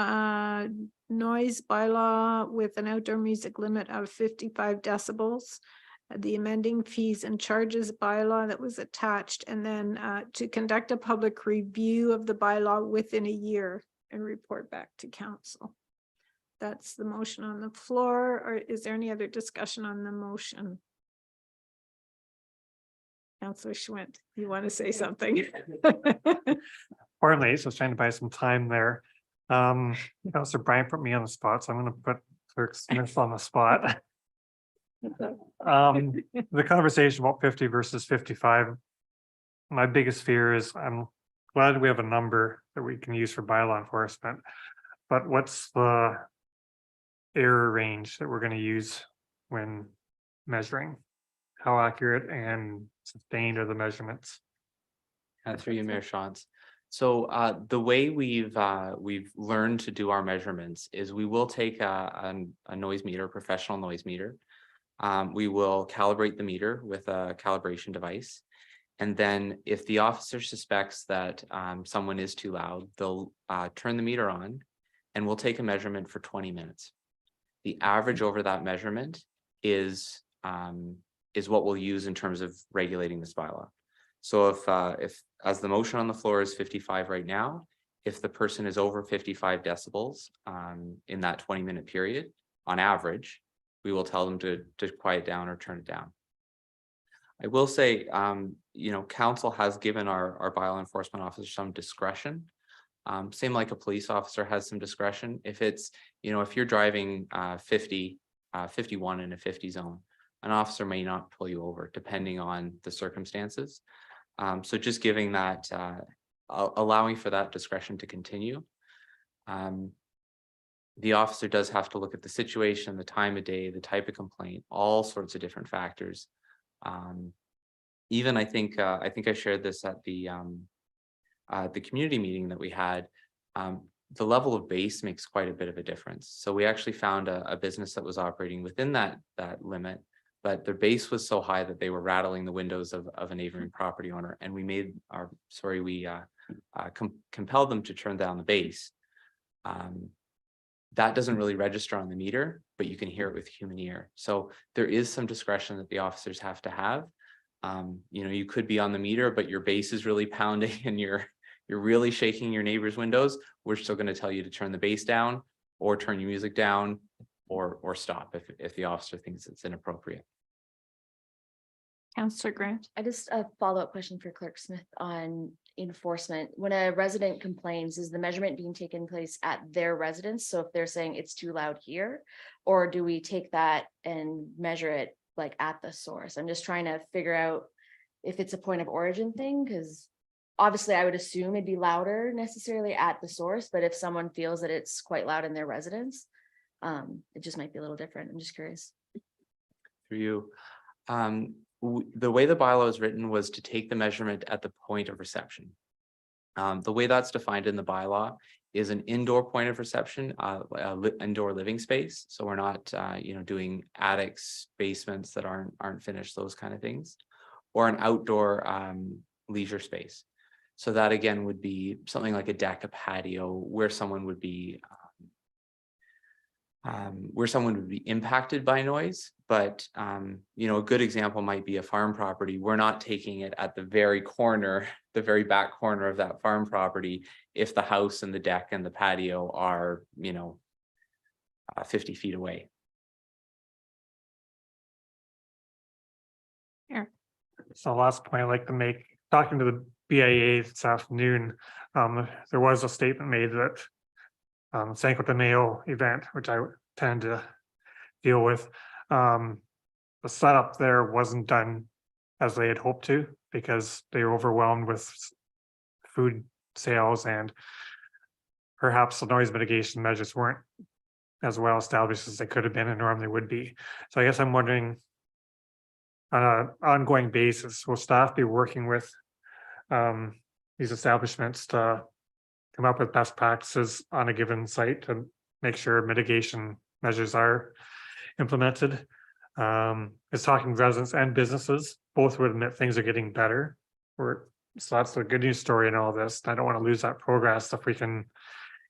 noise bylaw with an outdoor music limit of 55 decibels. The amending fees and charges bylaw that was attached, and then to conduct a public review of the bylaw within a year and report back to council. That's the motion on the floor. Or is there any other discussion on the motion? Councillor Schwint, you want to say something? Pardon me, so I was trying to buy some time there. Councillor Bryant put me on the spot, so I'm going to put Clerk Smith on the spot. The conversation about 50 versus 55. My biggest fear is I'm glad we have a number that we can use for bylaw enforcement, but what's the error range that we're going to use when measuring? How accurate and sustained are the measurements? Through you, Mayor Shantz. So the way we've learned to do our measurements is we will take a noise meter, professional noise meter. We will calibrate the meter with a calibration device. And then if the officer suspects that someone is too loud, they'll turn the meter on and we'll take a measurement for 20 minutes. The average over that measurement is what we'll use in terms of regulating this bylaw. So if as the motion on the floor is 55 right now, if the person is over 55 decibels in that 20-minute period, on average, we will tell them to quiet down or turn it down. I will say, council has given our bylaw enforcement officer some discretion. Same like a police officer has some discretion. If it's, if you're driving 51 in a 50 zone, an officer may not pull you over depending on the circumstances. So just giving that, allowing for that discretion to continue. The officer does have to look at the situation, the time of day, the type of complaint, all sorts of different factors. Even I think I shared this at the community meeting that we had. the level of base makes quite a bit of a difference. So we actually found a business that was operating within that limit, but their base was so high that they were rattling the windows of a neighboring property owner, and we compelled them to turn down the base. That doesn't really register on the meter, but you can hear it with human ear. So there is some discretion that the officers have to have. You know, you could be on the meter, but your base is really pounding and you're really shaking your neighbor's windows. We're still going to tell you to turn the bass down or turn your music down or stop if the officer thinks it's inappropriate. Councillor Grant. I just a follow-up question for Clerk Smith on enforcement. When a resident complains, is the measurement being taken place at their residence? So if they're saying it's too loud here, or do we take that and measure it like at the source? I'm just trying to figure out if it's a point of origin thing, because obviously I would assume it'd be louder necessarily at the source, but if someone feels that it's quite loud in their residence, it just might be a little different. I'm just curious. For you. The way the bylaw is written was to take the measurement at the point of reception. The way that's defined in the bylaw is an indoor point of reception, indoor living space. So we're not, you know, doing attics, basements that aren't finished, those kind of things, or an outdoor leisure space. So that again would be something like a deck, a patio, where someone would be impacted by noise. But you know, a good example might be a farm property. We're not taking it at the very corner, the very back corner of that farm property, if the house and the deck and the patio are, you know, 50 feet away. Here. So last point I'd like to make, talking to the BIA this afternoon, there was a statement made that Cinco de Mayo event, which I tend to deal with, the setup there wasn't done as they had hoped to, because they were overwhelmed with food sales, and perhaps the noise mitigation measures weren't as well established as they could have been and normally would be. So I guess I'm wondering, on an ongoing basis, will staff be working with these establishments to come up with best practices on a given site to make sure mitigation measures are implemented? It's talking residents and businesses, both would admit things are getting better. So that's the good news story in all this. I don't want to lose that progress. If we can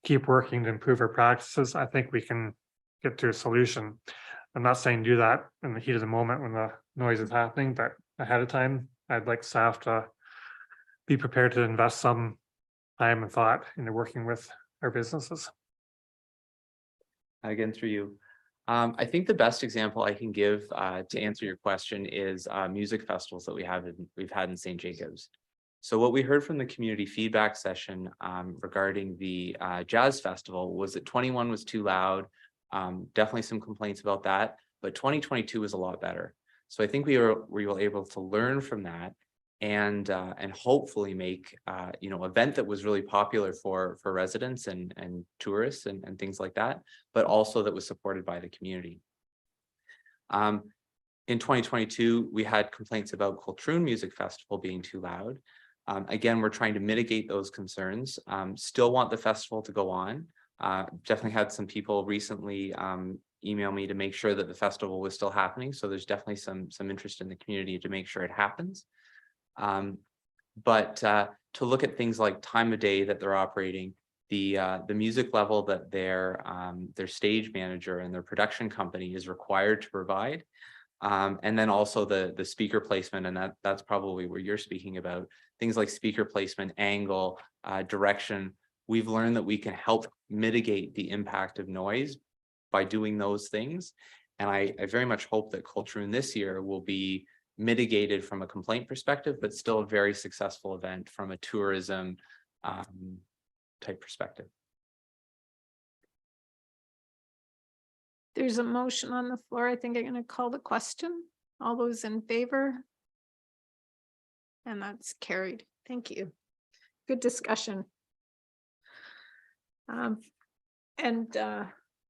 keep working to improve our practices, I think we can get to a solution. I'm not saying do that in the heat of the moment when the noise is happening, but ahead of time, I'd like staff to be prepared to invest some time and thought into working with our businesses. Again, through you. I think the best example I can give to answer your question is music festivals that we've had in St. Jacobs. So what we heard from the community feedback session regarding the jazz festival was that 21 was too loud. Definitely some complaints about that, but 2022 was a lot better. So I think we were able to learn from that and hopefully make you know, event that was really popular for residents and tourists and things like that, but also that was supported by the community. In 2022, we had complaints about Coltroon Music Festival being too loud. Again, we're trying to mitigate those concerns. Still want the festival to go on. Definitely had some people recently email me to make sure that the festival was still happening. So there's definitely some interest in the community to make sure it happens. But to look at things like time of day that they're operating, the music level that their stage manager and their production company is required to provide, and then also the speaker placement, and that's probably where you're speaking about things like speaker placement, angle, direction. We've learned that we can help mitigate the impact of noise by doing those things, and I very much hope that Coltroon this year will be mitigated from a complaint perspective, but still a very successful event from a tourism type perspective. There's a motion on the floor. I think I'm going to call the question. All those in favor? And that's carried. Thank you. Good discussion. And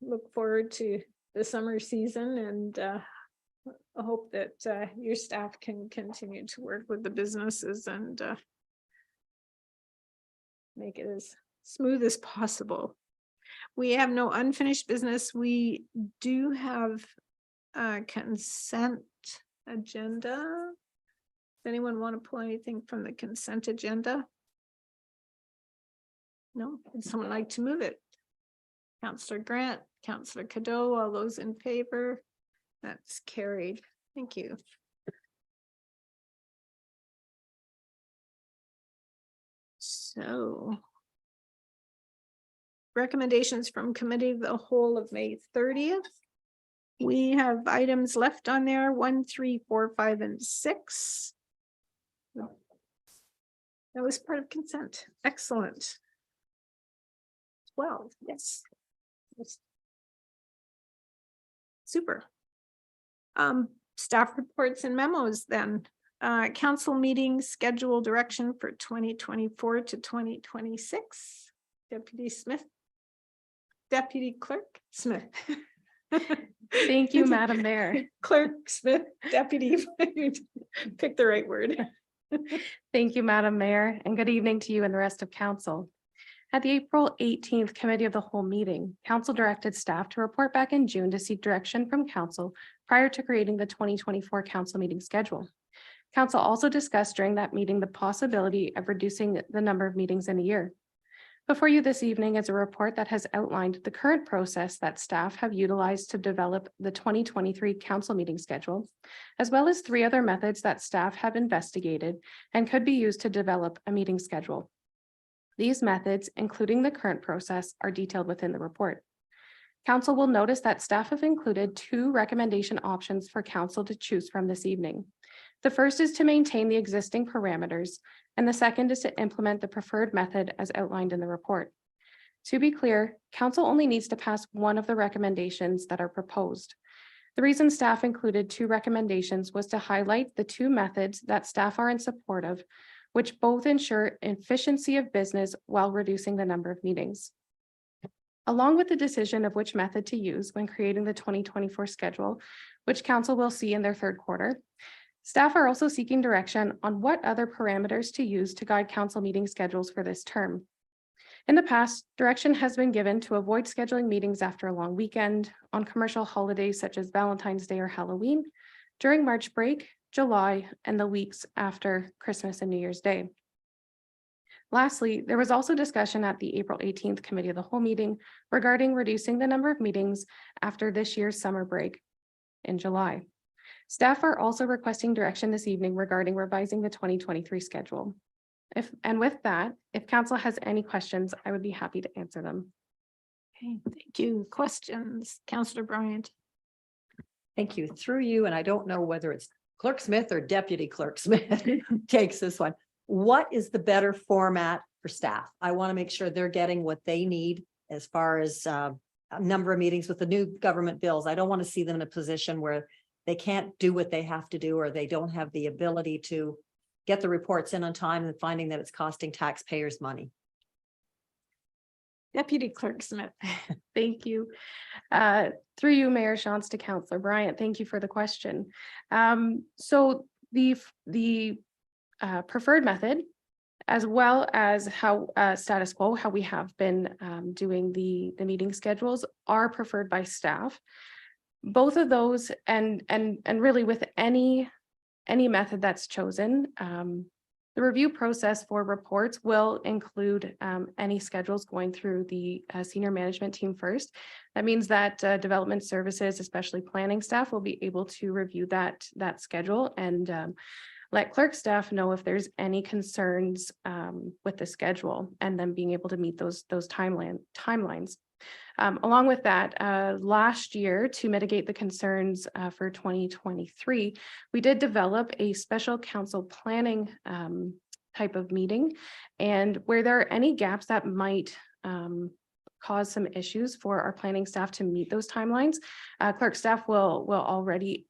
look forward to the summer season, and I hope that your staff can continue to work with the businesses and make it as smooth as possible. We have no unfinished business. We do have a consent agenda. Does anyone want to pull anything from the consent agenda? No, would someone like to move it? Councillor Grant, Councillor Cadeau, all those in favor? That's carried. Thank you. So. Recommendations from Committee of the Whole of May 30th. We have items left on there, 1, 3, 4, 5, and 6. That was part of consent. Excellent. 12, yes. Yes. Super. Staff reports and memos then. Council meeting schedule direction for 2024 to 2026. Deputy Smith. Deputy Clerk Smith. Thank you, Madam Mayor. Clerk Smith, Deputy, pick the right word. Thank you, Madam Mayor, and good evening to you and the rest of council. At the April 18th Committee of the Whole meeting, council directed staff to report back in June to seek direction from council prior to creating the 2024 council meeting schedule. Council also discussed during that meeting the possibility of reducing the number of meetings in a year. Before you this evening is a report that has outlined the current process that staff have utilized to develop the 2023 council meeting schedule, as well as 3 other methods that staff have investigated and could be used to develop a meeting schedule. These methods, including the current process, are detailed within the report. Council will notice that staff have included 2 recommendation options for council to choose from this evening. The first is to maintain the existing parameters, and the second is to implement the preferred method as outlined in the report. To be clear, council only needs to pass one of the recommendations that are proposed. The reason staff included 2 recommendations was to highlight the 2 methods that staff are in support of, which both ensure efficiency of business while reducing the number of meetings. Along with the decision of which method to use when creating the 2024 schedule, which council will see in their 3rd quarter, staff are also seeking direction on what other parameters to use to guide council meeting schedules for this term. In the past, direction has been given to avoid scheduling meetings after a long weekend, on commercial holidays such as Valentine's Day or Halloween, during March break, July, and the weeks after Christmas and New Year's Day. Lastly, there was also discussion at the April 18th Committee of the Whole meeting regarding reducing the number of meetings after this year's summer break in July. Staff are also requesting direction this evening regarding revising the 2023 schedule. With that, if council has any questions, I would be happy to answer them. Okay, thank you. Questions, Councillor Bryant? Thank you. Through you, and I don't know whether it's Clerk Smith or Deputy Clerk Smith takes this one. What is the better format for staff? I want to make sure they're getting what they need as far as a number of meetings with the new government bills. I don't want to see them in a position where they can't do what they have to do, or they don't have the ability to get the reports in on time and finding that it's costing taxpayers money. Deputy Clerk Smith. Thank you. Through you, Mayor Shantz, to Councillor Bryant, thank you for the question. So the preferred method, as well as how status quo, how we have been doing the meeting schedules, are preferred by staff. Both of those, and really with any method that's chosen, the review process for reports will include any schedules going through the senior management team first. That means that development services, especially planning staff, will be able to review that schedule and let clerk staff know if there's any concerns with the schedule, and then being able to meet those timelines. Along with that, last year, to mitigate the concerns for 2023, we did develop a special council planning type of meeting, and where there are any gaps that might cause some issues for our planning staff to meet those timelines, clerk staff will already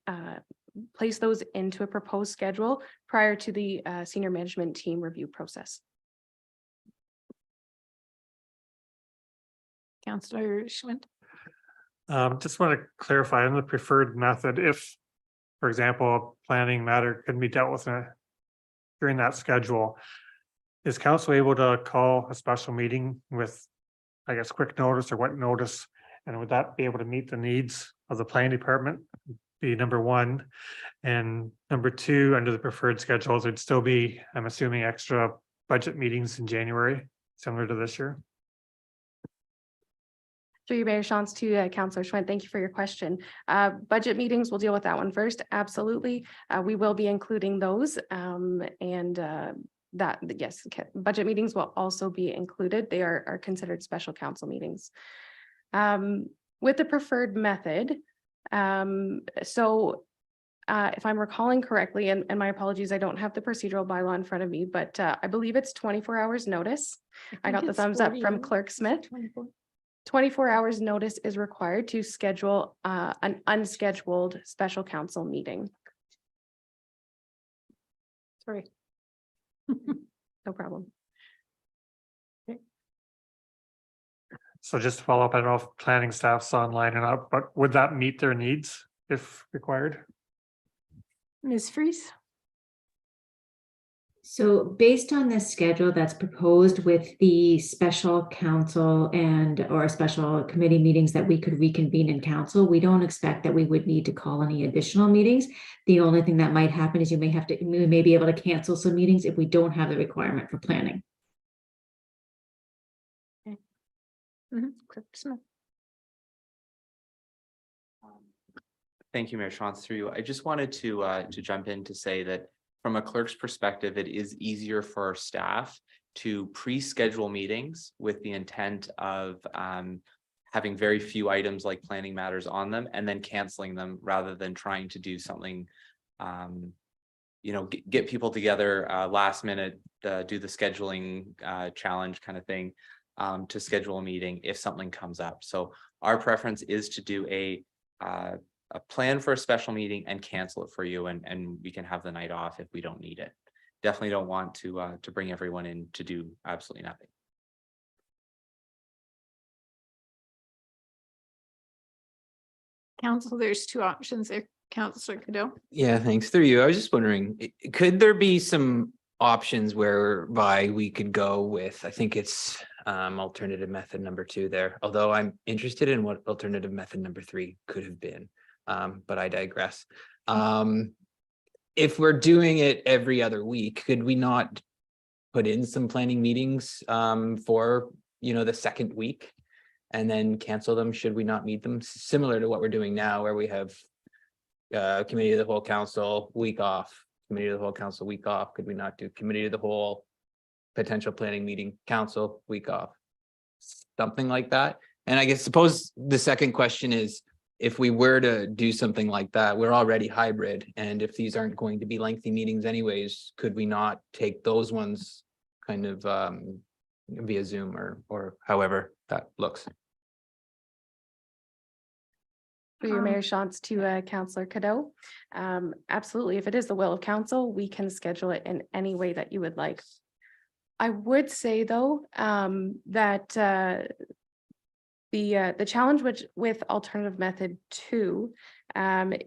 place those into a proposed schedule prior to the senior management team review process. Councillor Schwint. Just want to clarify on the preferred method, if, for example, a planning matter can be dealt with during that schedule, Is council able to call a special meeting with, I guess, quick notice or what notice? And would that be able to meet the needs of the planning department? Be number one. And number two, under the preferred schedules, there'd still be, I'm assuming, extra budget meetings in January, similar to this year. Through your Mayor Shantz to Councillor Schwent, thank you for your question. Budget meetings, we'll deal with that one first. Absolutely. We will be including those that, yes, budget meetings will also be included. They are considered special council meetings. With the preferred method, if I'm recalling correctly, and my apologies, I don't have the procedural bylaw in front of me, but I believe it's 24 hours notice. I got the thumbs up from Clerk Smith. 24 hours notice is required to schedule an unscheduled special council meeting. Sorry. No problem. So just to follow up, I don't know if planning staff's online or not, but would that meet their needs if required? Ms. Freeze? So based on this schedule that's proposed with the special council or special committee meetings that we could reconvene in council, we don't expect that we would need to call any additional meetings. The only thing that might happen is we may be able to cancel some meetings if we don't have the requirement for planning. Clerk Smith. Thank you, Mayor Shantz, through you. I just wanted to jump in to say that from a clerk's perspective, it is easier for our staff to pre-schedule meetings with the intent of having very few items like planning matters on them and then canceling them rather than trying to do something, get people together last minute, do the scheduling challenge kind of thing to schedule a meeting if something comes up. So our preference is to do a plan for a special meeting and cancel it for you, and we can have the night off if we don't need it. Definitely don't want to bring everyone in to do absolutely nothing. Council, there's two options there. Councillor Cadeau. Yeah, thanks. Through you. I was just wondering, could there be some options whereby we could go with, I think it's alternative method number 2 there, although I'm interested in what alternative method number 3 could have been. But I digress. If we're doing it every other week, could we not put in some planning meetings for, the second week and then cancel them should we not meet them? Similar to what we're doing now, where we have committee of the whole council week off, committee of the whole council week off. Could we not do committee of the whole potential planning meeting council week off? Something like that. And I guess suppose the second question is, if we were to do something like that, we're already hybrid. And if these aren't going to be lengthy meetings anyways, could we not take those ones kind of via Zoom or however that looks? For your Mayor Shantz to Councillor Cadeau. Absolutely. If it is the will of council, we can schedule it in any way that you would like. I would say though, that the challenge with alternative method 2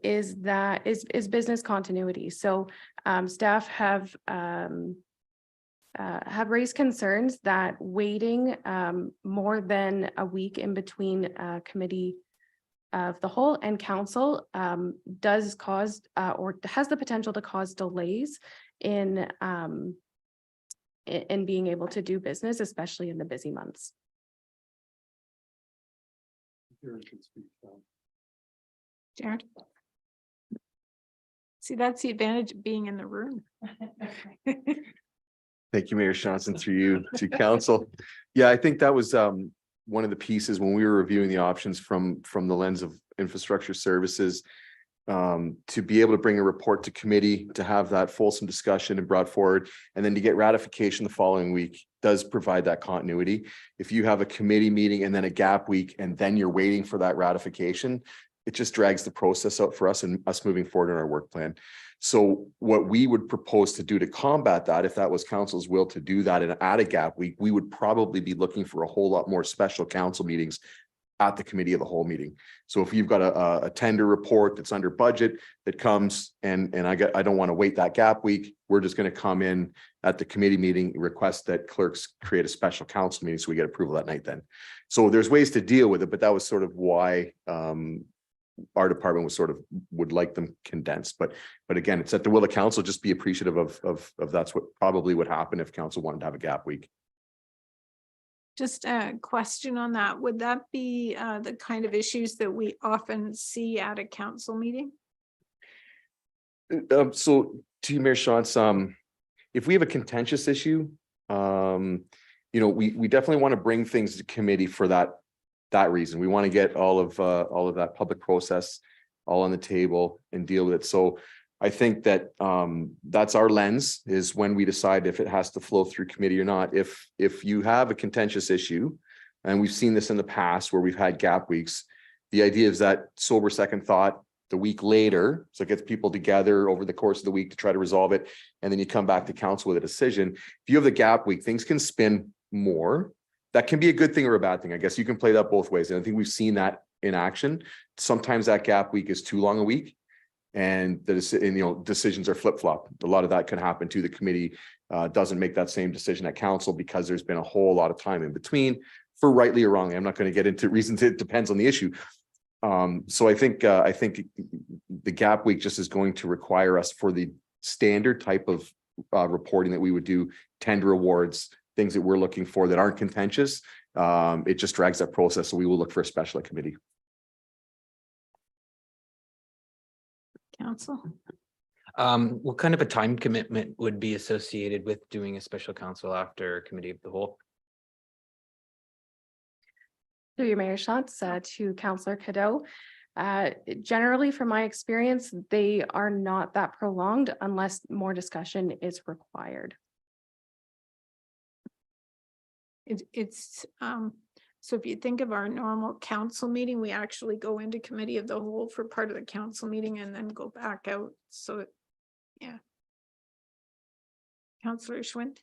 is business continuity. So staff have raised concerns that waiting more than a week in between committee of the whole and council does cause or has the potential to cause delays in being able to do business, especially in the busy months. Jared. See, that's the advantage of being in the room. Thank you, Mayor Johnson, through you to council. Yeah, I think that was one of the pieces when we were reviewing the options from the lens of infrastructure services, to be able to bring a report to committee, to have that fulsome discussion and brought forward, and then to get ratification the following week does provide that continuity. If you have a committee meeting and then a gap week, and then you're waiting for that ratification, it just drags the process out for us and us moving forward in our work plan. So what we would propose to do to combat that, if that was council's will to do that and add a gap week, we would probably be looking for a whole lot more special council meetings at the committee of the whole meeting. So if you've got a tender report that's under budget that comes and I don't want to wait that gap week, we're just going to come in at the committee meeting, request that clerks create a special council meeting so we get approval that night then. So there's ways to deal with it, but that was sort of why our department was would like them condensed. But again, it's at the will of council. Just be appreciative of that's what probably would happen if council wanted to have a gap week. Just a question on that. Would that be the kind of issues that we often see at a council meeting? So to you, Mayor Shantz, if we have a contentious issue, we definitely want to bring things to committee for that reason. We want to get all of that public process all on the table and deal with it. So I think that that's our lens, is when we decide if it has to flow through committee or not. If you have a contentious issue, and we've seen this in the past where we've had gap weeks, the idea is that sober second thought the week later, so it gets people together over the course of the week to try to resolve it, and then you come back to council with a decision. If you have the gap week, things can spin more. That can be a good thing or a bad thing. I guess you can play that both ways, and I think we've seen that in action. Sometimes that gap week is too long a week, and decisions are flip-flop. A lot of that can happen too. The committee doesn't make that same decision at council because there's been a whole lot of time in between, for rightly or wrongly. I'm not going to get into reasons. It depends on the issue. So I think the gap week just is going to require us, for the standard type of reporting that we would do, tender awards, things that we're looking for that aren't contentious. It just drags that process. So we will look for a special committee. Council? What kind of a time commitment would be associated with doing a special council after committee of the whole? Through your Mayor Shantz, to Councillor Cadeau. Generally, from my experience, they are not that prolonged unless more discussion is required. It's so if you think of our normal council meeting, we actually go into committee of the whole for part of the council meeting and then go back out. So, yeah. Councillor Schwint?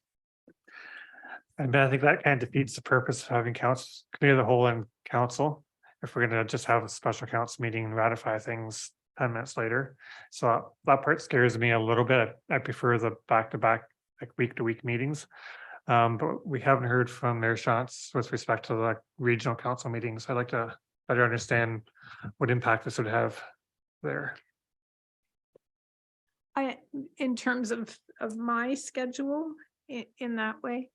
And I think that kind of defeats the purpose of having council, committee of the whole and council, if we're going to just have a special council meeting and ratify things 10 minutes later. So that part scares me a little bit. I prefer the back-to-back, like week-to-week meetings. But we haven't heard from Mayor Shantz with respect to the regional council meetings. I'd like to better understand what impact this would have there. In terms of my schedule in that way,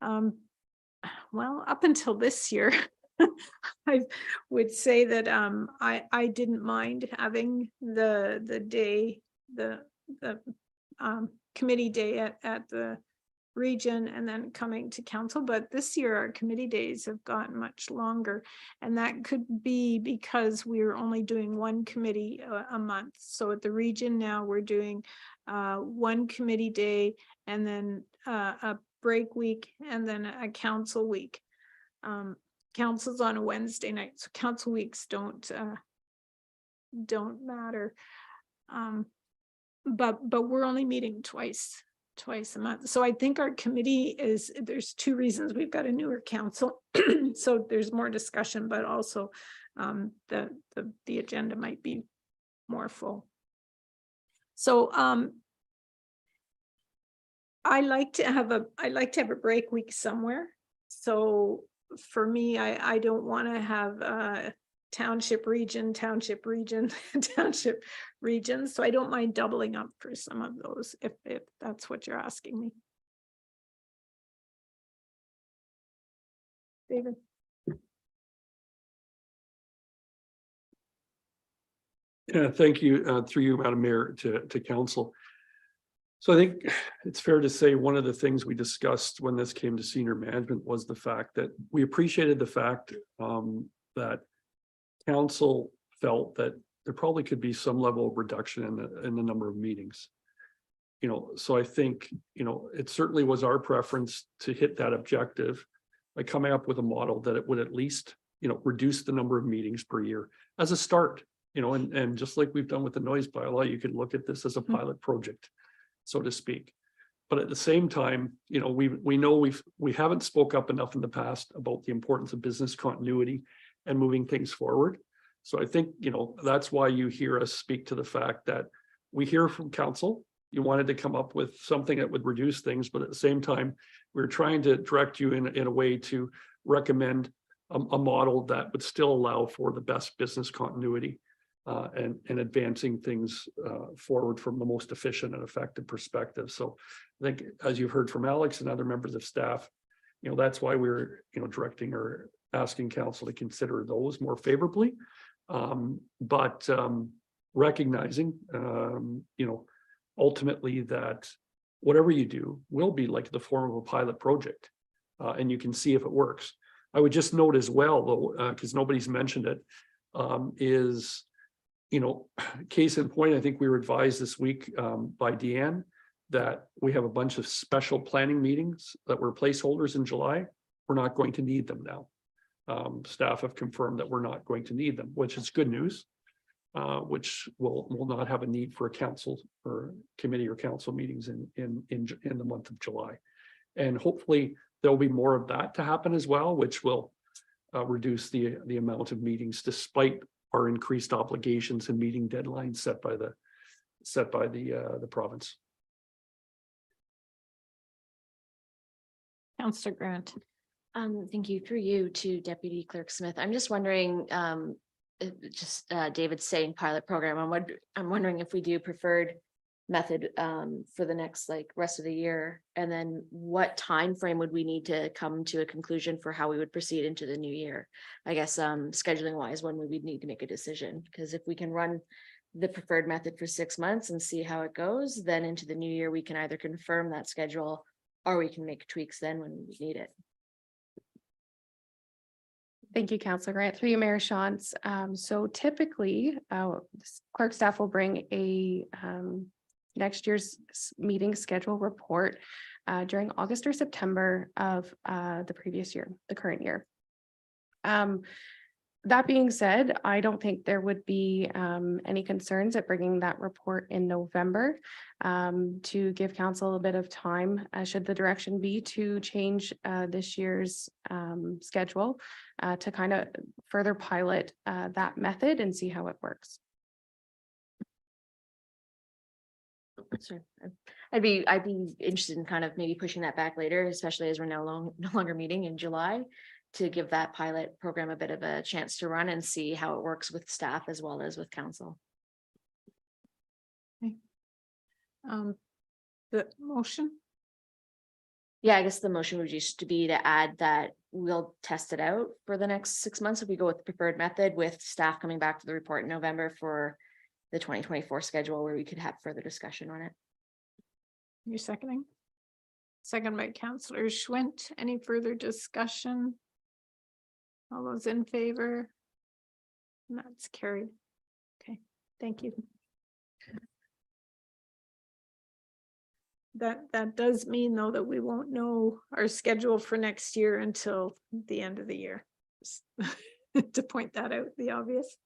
well, up until this year, I would say that I didn't mind having the day, the committee day at the region and then coming to council. But this year our committee days have gotten much longer, and that could be because we're only doing one committee a month. So at the region now we're doing one committee day and then a break week and then a council week. Council's on a Wednesday night, so council weeks don't matter. But we're only meeting twice a month. So I think our committee there's two reasons. We've got a newer council, so there's more discussion, but also the agenda might be more full. So I like to have a break week somewhere. So for me, I don't want to have township region, township region, township region. So I don't mind doubling up for some of those if that's what you're asking me. David. Yeah, thank you. Through you, Madam Mayor, to council. So I think it's fair to say one of the things we discussed when this came to senior management was the fact that we appreciated the fact that council felt that there probably could be some level of reduction in the number of meetings. So I think, it certainly was our preference to hit that objective by coming up with a model that it would at least, reduce the number of meetings per year as a start, and just like we've done with the noise bylaw, you could look at this as a pilot project, so to speak. But at the same time, we know we haven't spoke up enough in the past about the importance of business continuity and moving things forward. So I think, that's why you hear us speak to the fact that we hear from council. You wanted to come up with something that would reduce things, but at the same time, we're trying to direct you in a way to recommend a model that would still allow for the best business continuity and advancing things forward from the most efficient and effective perspective. So I think, as you've heard from Alex and other members of staff, that's why we're, directing or asking council to consider those more favorably. But recognizing, ultimately that whatever you do will be like the form of a pilot project, and you can see if it works. I would just note as well, though, because nobody's mentioned it, is, case in point, I think we were advised this week by Deanne that we have a bunch of special planning meetings that were placeholders in July. We're not going to need them now. Staff have confirmed that we're not going to need them, which is good news, which will not have a need for a council or committee or council meetings in the month of July. And hopefully there'll be more of that to happen as well, which will reduce the amount of meetings despite our increased obligations and meeting deadlines set by the province. Councillor Grant. Thank you. Through you to Deputy Clerk Smith. I'm just wondering, David's saying pilot program. I'm wondering if we do preferred method for the next rest of the year, and then what time frame would we need to come to a conclusion for how we would proceed into the new year? I guess scheduling wise, when we would need to make a decision, because if we can run the preferred method for 6 months and see how it goes, then into the new year we can either confirm that schedule or we can make tweaks then when we need it. Thank you, Councillor Grant. Through you, Mayor Shantz. So typically, clerk staff will bring a next year's meeting schedule report during August or September of the previous year, the current year. That being said, I don't think there would be any concerns at bringing that report in November to give council a bit of time, should the direction be to change this year's schedule to kind of further pilot that method and see how it works. Sure. I'd be interested in kind of maybe pushing that back later, especially as we're no longer meeting in July, to give that pilot program a bit of a chance to run and see how it works with staff as well as with council. Okay. The motion. Yeah, I guess the motion would just to be to add that we'll test it out for the next 6 months if we go with the preferred method, with staff coming back to the report in November for the 2024 schedule, where we could have further discussion on it. You're seconding? Second by Councillor Schwint. Any further discussion? All those in favor? And that's carried. Okay, thank you. That does mean, though, that we won't know our schedule for next year until the end of the year. Just to point that out, the obvious.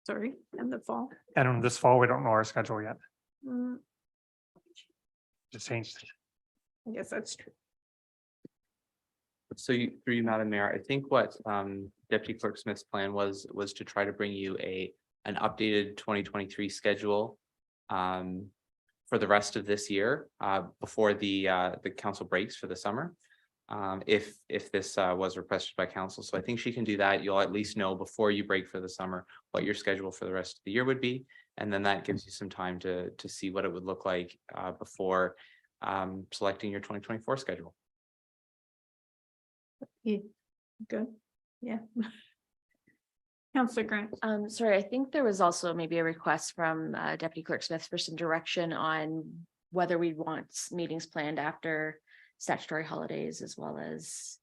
Sorry, and the fall. And this fall, we don't know our schedule yet. Mm, Just changed. I guess that's true. So through you, Madam Mayor, I think what Deputy Clerk Smith's plan was to try to bring you an updated 2023 schedule for the rest of this year before the council breaks for the summer. If this was requested by council. So I think she can do that. You'll at least know before you break for the summer what your schedule for the rest of the year would be. And then that gives you some time to see what it would look like before selecting your 2024 schedule. Yeah. Good. Yeah. Councillor Grant. Sorry, I think there was also maybe a request from Deputy Clerk Smith for some direction on whether we want meetings planned after statutory holidays, as well as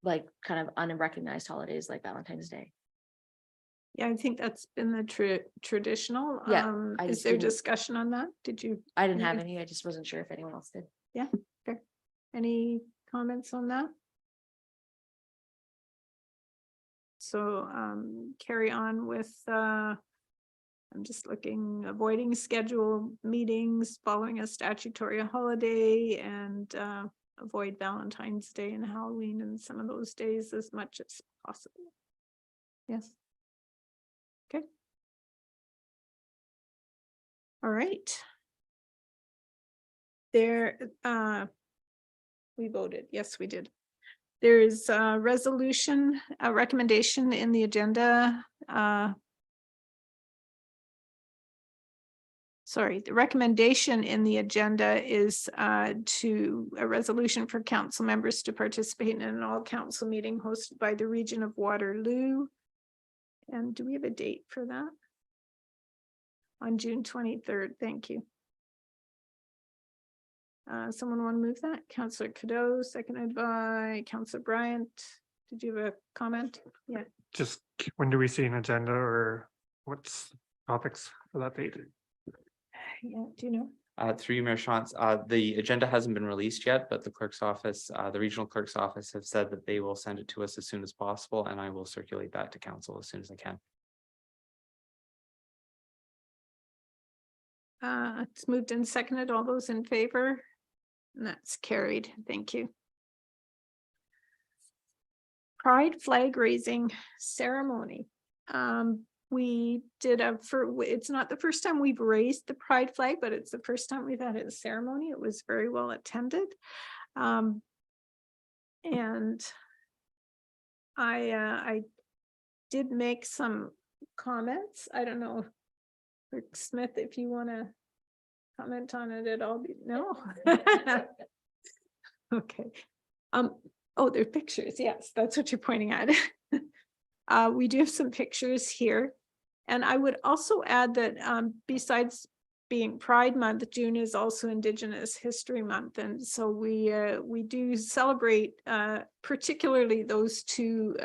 like kind of unrecognized holidays like Valentine's Day. Yeah, I think that's been the traditional. Yeah, I Is just there didn't- discussion on that? Did you? I didn't have Yeah. any. I just wasn't sure if anyone else did. Yeah, fair. Any comments on that? So carry on with I'm just looking, avoiding scheduled meetings following a statutory holiday and avoid Valentine's Day and Halloween and some of those days as much as possible. Yes. Okay. All right. There, we voted. Yes, we did. There is a resolution, a recommendation in the agenda. Sorry, the recommendation in the agenda is to a resolution for council members to participate in an all council meeting hosted by the region of Waterloo. And do we have a date for that? On June 23rd. Thank you. Someone want to move that? Councillor Cadeau, seconded by Councillor Bryant. Did you have a comment? Yeah. Just when do we see an agenda or what's topics for that date? Yeah, do you know? Through you, Mayor Shantz, the agenda hasn't been released yet, but the clerk's office, the regional clerk's office have said that they will send it to us as soon as possible, and I will circulate that to council as soon as I can. It's moved and seconded. All those in favor? And that's carried. Thank you. Pride flag raising ceremony. We did it's not the first time we've raised the pride flag, but it's the first time we've had a ceremony. It was very well attended. And I did make some comments. I don't know, Rick Smith, if you want to comment on it at all. No. Okay. Oh, they're pictures. Yes, that's what you're pointing at. We do have some pictures here. And I would also add that besides being Pride Month, June is also Indigenous History Month. And so we do celebrate particularly those two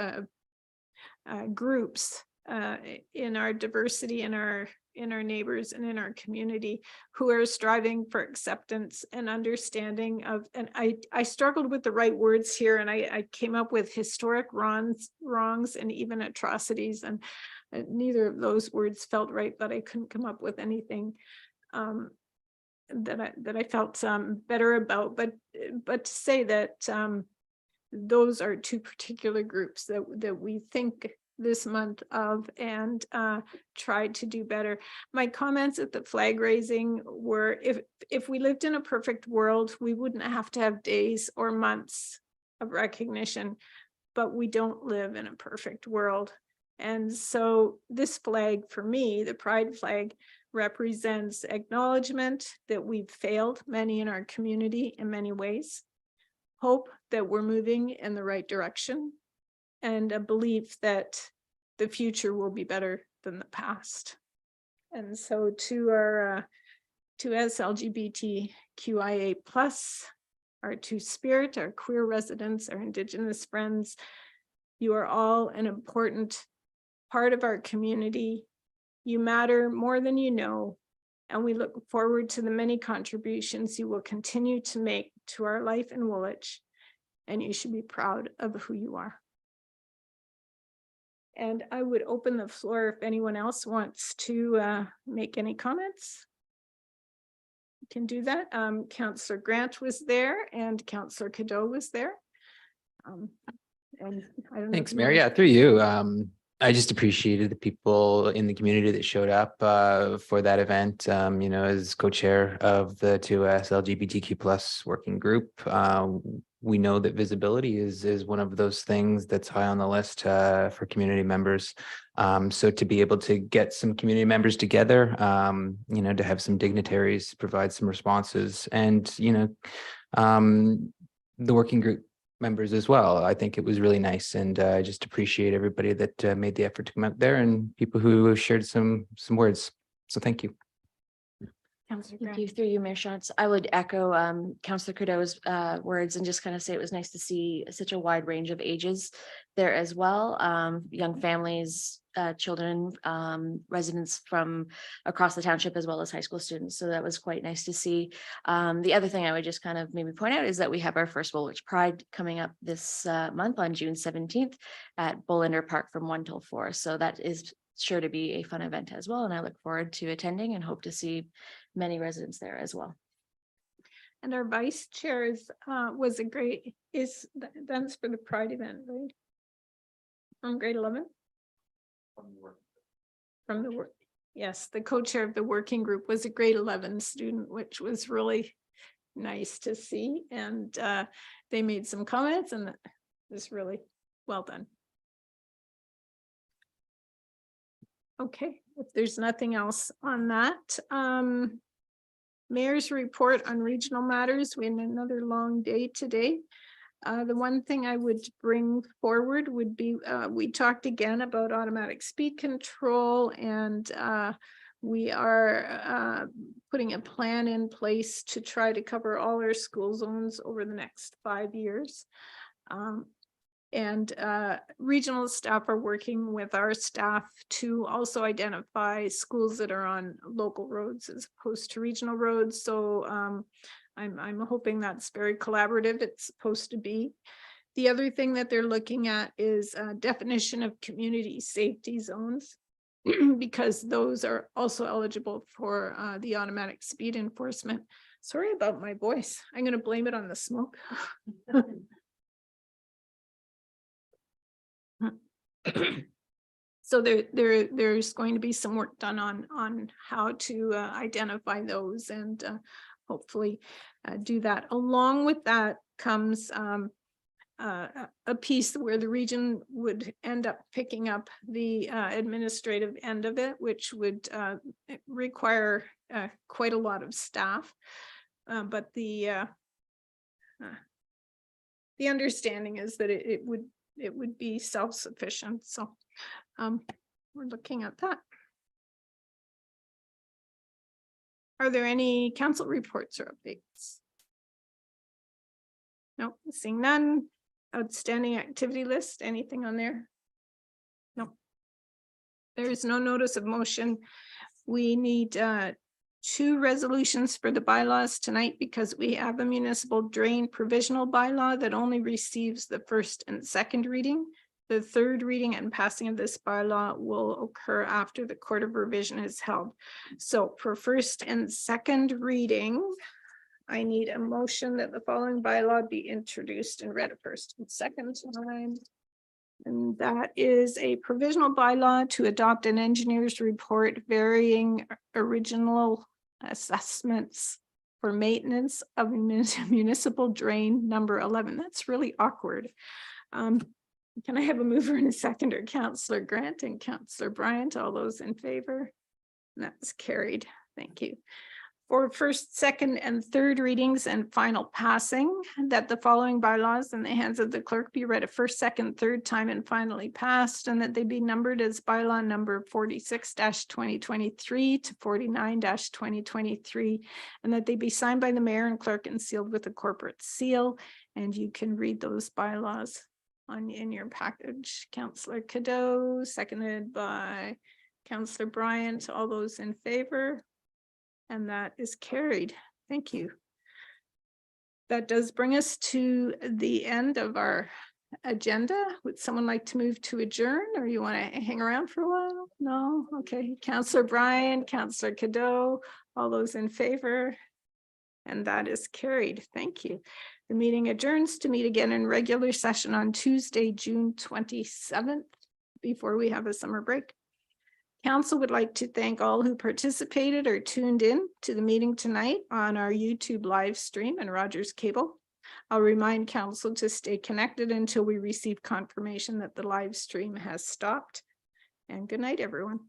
groups in our diversity, in our neighbors and in our community, who are striving for acceptance and understanding of, and I struggled with the right words here, and I came up with historic wrongs and even atrocities, and neither of those words felt right, but I couldn't come up with anything that I felt better about, but to say that those are two particular groups that we think this month of, and tried to do better. My comments at the flag raising were, if we lived in a perfect world, we wouldn't have to have days or months of recognition, but we don't live in a perfect world. And so this flag, for me, the pride flag, represents acknowledgement that we've failed many in our community in many ways, hope that we're moving in the right direction, and a belief that the future will be better than the past. And so to our to us LGBTQIA+, our Two-Spirit, our queer residents, our Indigenous friends, you are all an important part of our community. You matter more than you know, and we look forward to the many contributions you will continue to make to our life in Woolwich, and you should be proud of who you are. And I would open the floor if anyone else wants to make any comments. You can do that. Councillor Grant was there and Councillor Cadeau was there. And I don't know. Thanks, Mary. Yeah, through you. I just appreciated the people in the community that showed up for that event. You know, as co-chair of the 2S LGBTQ+ working group, we know that visibility is one of those things that's high on the list for community members. So to be able to get some community members together, you know, to have some dignitaries provide some responses, and, you know, the working group members as well. I think it was really nice, and I just appreciate everybody that made the effort to come out there, and people who shared some words. So thank you. Thank you. Through you, Mayor Shantz. I would echo Councillor Cadeau's words and just kind of say it was nice to see such a wide range of ages there as well. Young families, children, residents from across the township, as well as high school students. So that was quite nice to see. The other thing I would just kind of maybe point out is that we have our first Woolwich Pride coming up this month on June 17th at Bullander Park from 1 till 4. So that is sure to be a fun event as well. And I look forward to attending and hope to see many residents there as well. And our vice chair is, was a great, that's for the Pride event, right? From grade 11? From the work, yes, the co-chair of the working group was a grade 11 student, which was really nice to see. And they made some comments and it was really well done. Okay, if there's nothing else on that, mayor's report on regional matters. We had another long day today. The one thing I would bring forward would be, we talked again about automatic speed control, and we are putting a plan in place to try to cover all our school zones over the next 5 years. And regional staff are working with our staff to also identify schools that are on local roads as opposed to regional roads. So I'm hoping that's very collaborative. It's supposed to be. The other thing that they're looking at is a definition of community safety zones, because those are also eligible for the automatic speed enforcement. Sorry about my voice. I'm going to blame it on the smoke. So there's going to be some work done on how to identify those and hopefully do that. Along with that comes a piece where the region would end up picking up the administrative end of it, which would require quite a lot of staff. But the understanding is that it would be self-sufficient. So we're looking at that. Are there any council reports or updates? No, seeing none. Outstanding activity list, anything on there? No. There is no notice of motion. We need 2 resolutions for the bylaws tonight because we have a municipal drain provisional bylaw that only receives the first and second reading. The third reading and passing of this bylaw will occur after the Court of Revision is held. So for first and second reading, I need a motion that the following bylaw be introduced and read a first and second time. And that is a provisional bylaw to adopt an engineer's report varying original assessments for maintenance of municipal drain number 11. That's really awkward. Can I have a mover and a seconder? Councillor Grant and Councillor Bryant, all those in favor? And that's carried. Thank you. For first, second, and third readings and final passing, that the following bylaws in the hands of the clerk be read a first, second, third time and finally passed, and that they be numbered as bylaw number 46-2023 to 49-2023, and that they be signed by the mayor and clerk and sealed with a corporate seal. And you can read those bylaws in your package. Councillor Cadeau, seconded by Councillor Bryant. All those in favor? And that is carried. Thank you. That does bring us to the end of our agenda. Would someone like to move to adjourn, or you want to hang around for a while? No? Okay. Councillor Bryan, Councillor Cadeau, all those in favor? And that is carried. Thank you. The meeting adjourns to meet again in regular session on Tuesday, June 27th, before we have a summer break. Council would like to thank all who participated or tuned in to the meeting tonight on our YouTube live stream and Rogers Cable. I'll remind council to stay connected until we receive confirmation that the live stream has stopped. And good night, everyone.